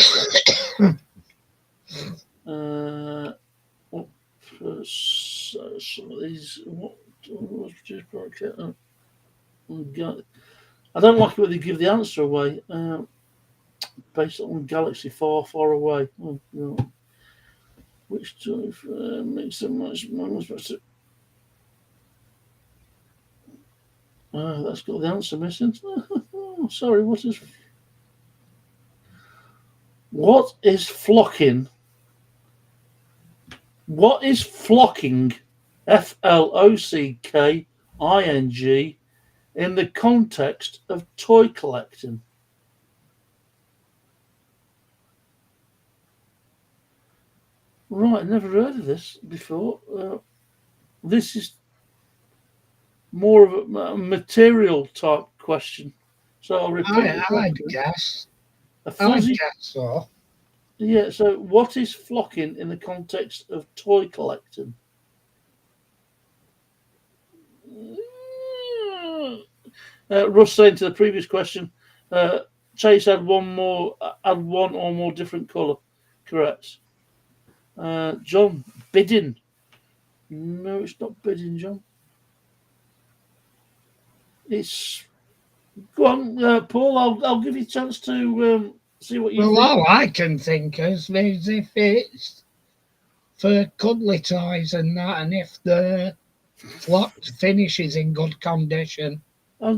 of these, I don't like it when they give the answer away. Based on galaxy far, far away. Oh, no. Which type makes it much better? That's got the answer missing. Sorry, what is flocking? What is flocking? FLOCKING in the context of toy collecting? Right, never heard of this before. This is more of a material type question. So I'll repeat. I'd guess. A fuzzy, I'd guess so. Yeah, so what is flocking in the context of toy collecting? Russ saying to the previous question, Chase had one or more different colour. Correct. John, bidding. No, it's not bidding, John. It's go on, Paul. I'll give you a chance to see what you think. All I can think is if it's for cuddly toys and that, and if the flocked finish is in good condition. I'm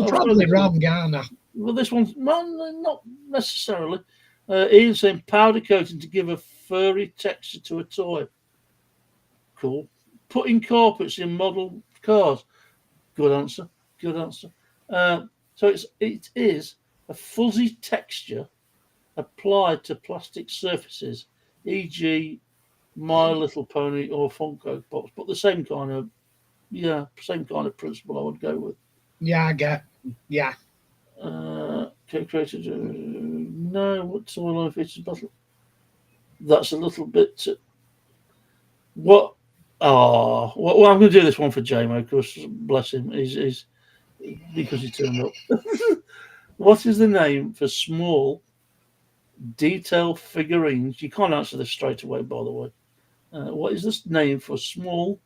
probably wrong, Garner. Well, this one's not necessarily. Ian saying powder coating to give a furry texture to a toy. Cool. Putting carpets in model cars. Good answer. So it is a fuzzy texture applied to plastic surfaces, e.g., My Little Pony or Funko Pops, but the same kind of principle I would go with. Yeah, I get. Yeah. Created. No, what's all of it's bottle? That's a little bit. What? Oh, well, I'm going to do this one for JMO because bless him, he's because he turned up. What is the name for small detail figurines? You can't answer this straight away, by the way. What is this name for small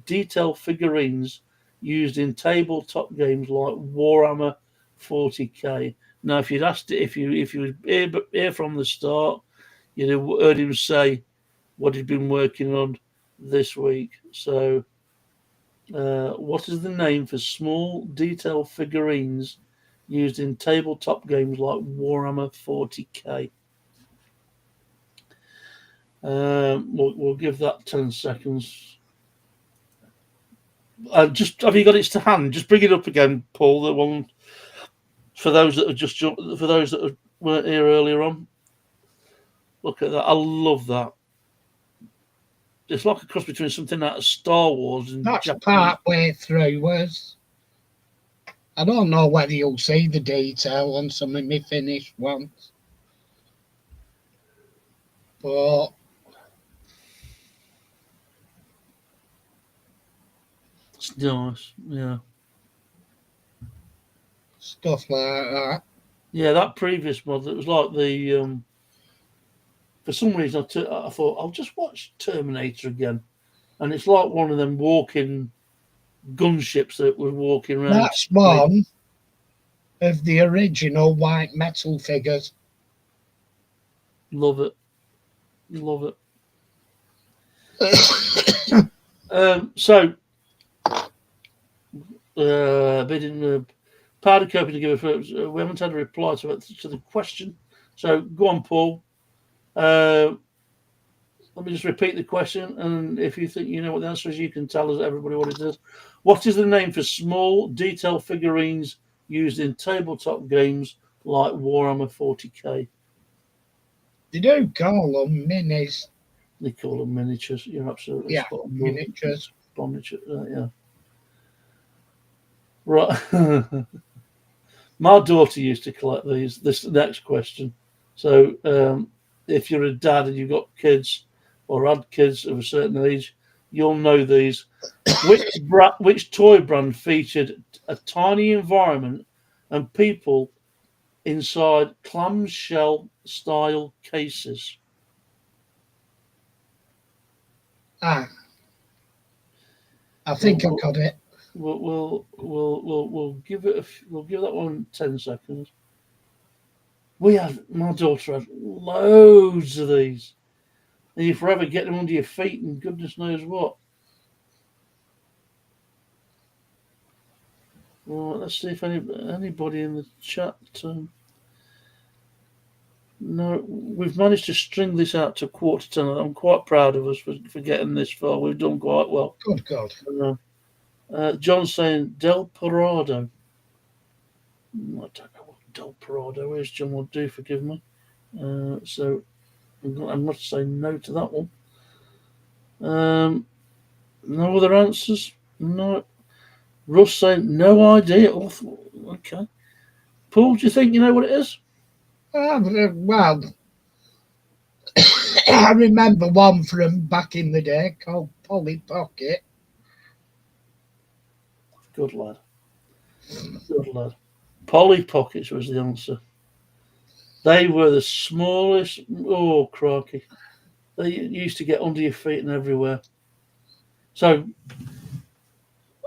detail figurines used in tabletop games like Warhammer 40k? Now, if you'd asked it, if you was here from the start, you'd have heard him say what he'd been working on this week. So, what is the name for small detail figurines used in tabletop games like Warhammer 40k? We'll give that 10 seconds. Just have you got it to hand? Just bring it up again, Paul. The one for those that have just jumped, for those that weren't here earlier on. Look at that! I love that. It's like a cross between something out of Star Wars and That's Japanese. part way through. Was I don't know whether you'll see the detail on some of my finished ones, but It's nice, yeah. stuff like that. Yeah, that previous mod, it was like the. For some reason, I thought I'll just watch Terminator again, and it's like one of them walking gunships that was walking around. That's one of the original white metal figures. Love it, love it. So, powder coating to give a we haven't had a reply to the question. So go on, Paul. Let me just repeat the question, and if you think you know what the answer is, you can tell us, everybody, what it is. What is the name for small detail figurines used in tabletop games like Warhammer 40k? They do call them minis. They call them miniatures. You're absolutely Yeah, spot on. miniatures. Yeah. Right. My daughter used to collect these. This next question. So, if you're a dad and you've got kids or had kids of a certain age, you'll know these. Which toy brand featured a tiny environment and people inside clamshell style cases? I think I've got it. We'll give it. We'll give that one 10 seconds. My daughter had loads of these. And you forever get them under your feet and goodness knows what. Well, let's see if anybody in the chat. No, we've managed to string this out to 9:45. I'm quite proud of us for getting this far. We've done quite well. Good, good. John's saying Del Parado. I don't know what Del Parado is. John will do, forgive me. So I'm going to say no to that one. No other answers? No. Russ saying no idea. Okay. Paul, do you think you know what it is? Well, I remember one from back in the day called Polly Pocket. Good lad. Good lad. Polly Pockets was the answer. They were the smallest. Oh, crikey. They used to get under your feet and everywhere. So,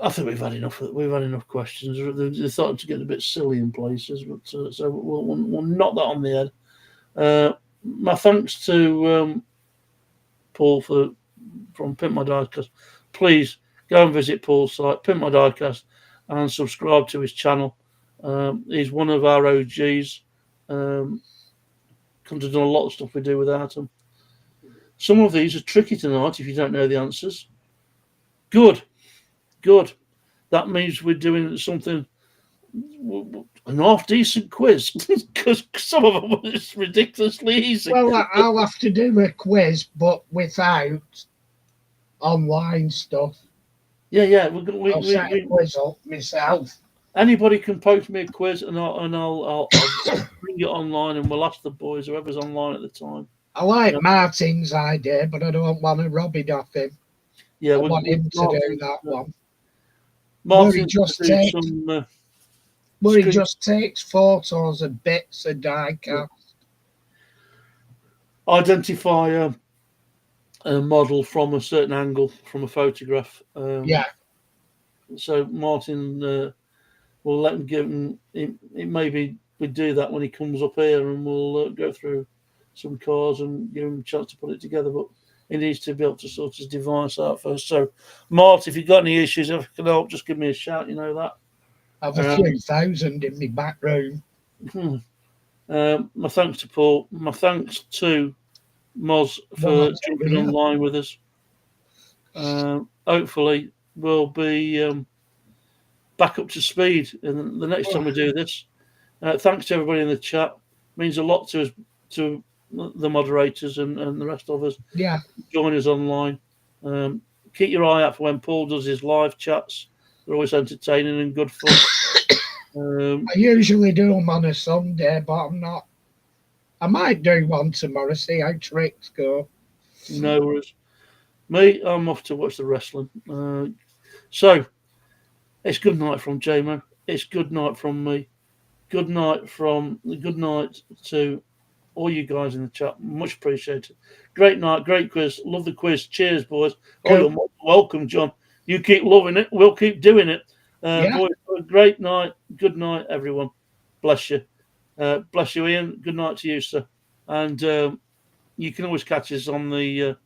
I think we've had enough. We've had enough questions. They're starting to get a bit silly in places, but so we'll knock that on the head. My thanks to Paul from Pimp My Diecast. Please go and visit Paul's site, Pimp My Diecast, and subscribe to his channel. He's one of our OGs. Couldn't have done a lot of stuff we do without him. Some of these are tricky tonight if you don't know the answers. Good. That means we're doing something, an half-decent quiz, because some of them are just ridiculously easy. Well, I'll have to do a quiz, but without online stuff. Yeah. I'll set a quiz up myself. Anybody can post me a quiz, and I'll bring it online, and we'll ask the boys, whoever's online at the time. I like Martin's idea, but I don't want to rob it off him. Yeah, I want him to do that one. Martin just do take some. Where he screen- just takes photos of bits of die cast. identify a model from a certain angle from a photograph. Yeah, So Martin will let him give him. It maybe we do that when he comes up here, and we'll go through some cars and give him a chance to put it together. But he needs to be able to sort his device out first. So, Mart, if you've got any issues, if I can help, just give me a shout. You know that. I've a few thousand in my back room. My thanks to Paul. My thanks to Moz for jumping online with us. Hopefully, we'll be back up to speed in the next time we do this. Thanks to everybody in the chat. Means a lot to us, to the moderators and the rest of us. Yeah. Join us online. Keep your eye out for when Paul does his live chats. They're always entertaining and good fun. I usually do them on a Sunday, but I'm not. I might do one tomorrow, see how tricks go. No worries. Me, I'm off to watch the wrestling. So, it's good night from JMO. It's good night from me. Good night to all you guys in the chat. Much appreciated. Great night, great quiz. Love the quiz. Cheers, boys. Cool. Oh, you're welcome, John. You keep loving it. We'll keep doing it. Yeah. Boys, great night. Good night, everyone. Bless you. Bless you, Ian. Good night to you, sir. And you can always catch us on the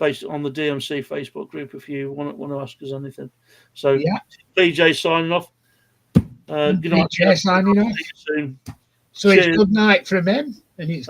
on the DMC Facebook group if you want to ask us anything. So, yeah. PJ signing off. Good night. PJ signing off. See you soon. So Cheers. it's good night from him, and it's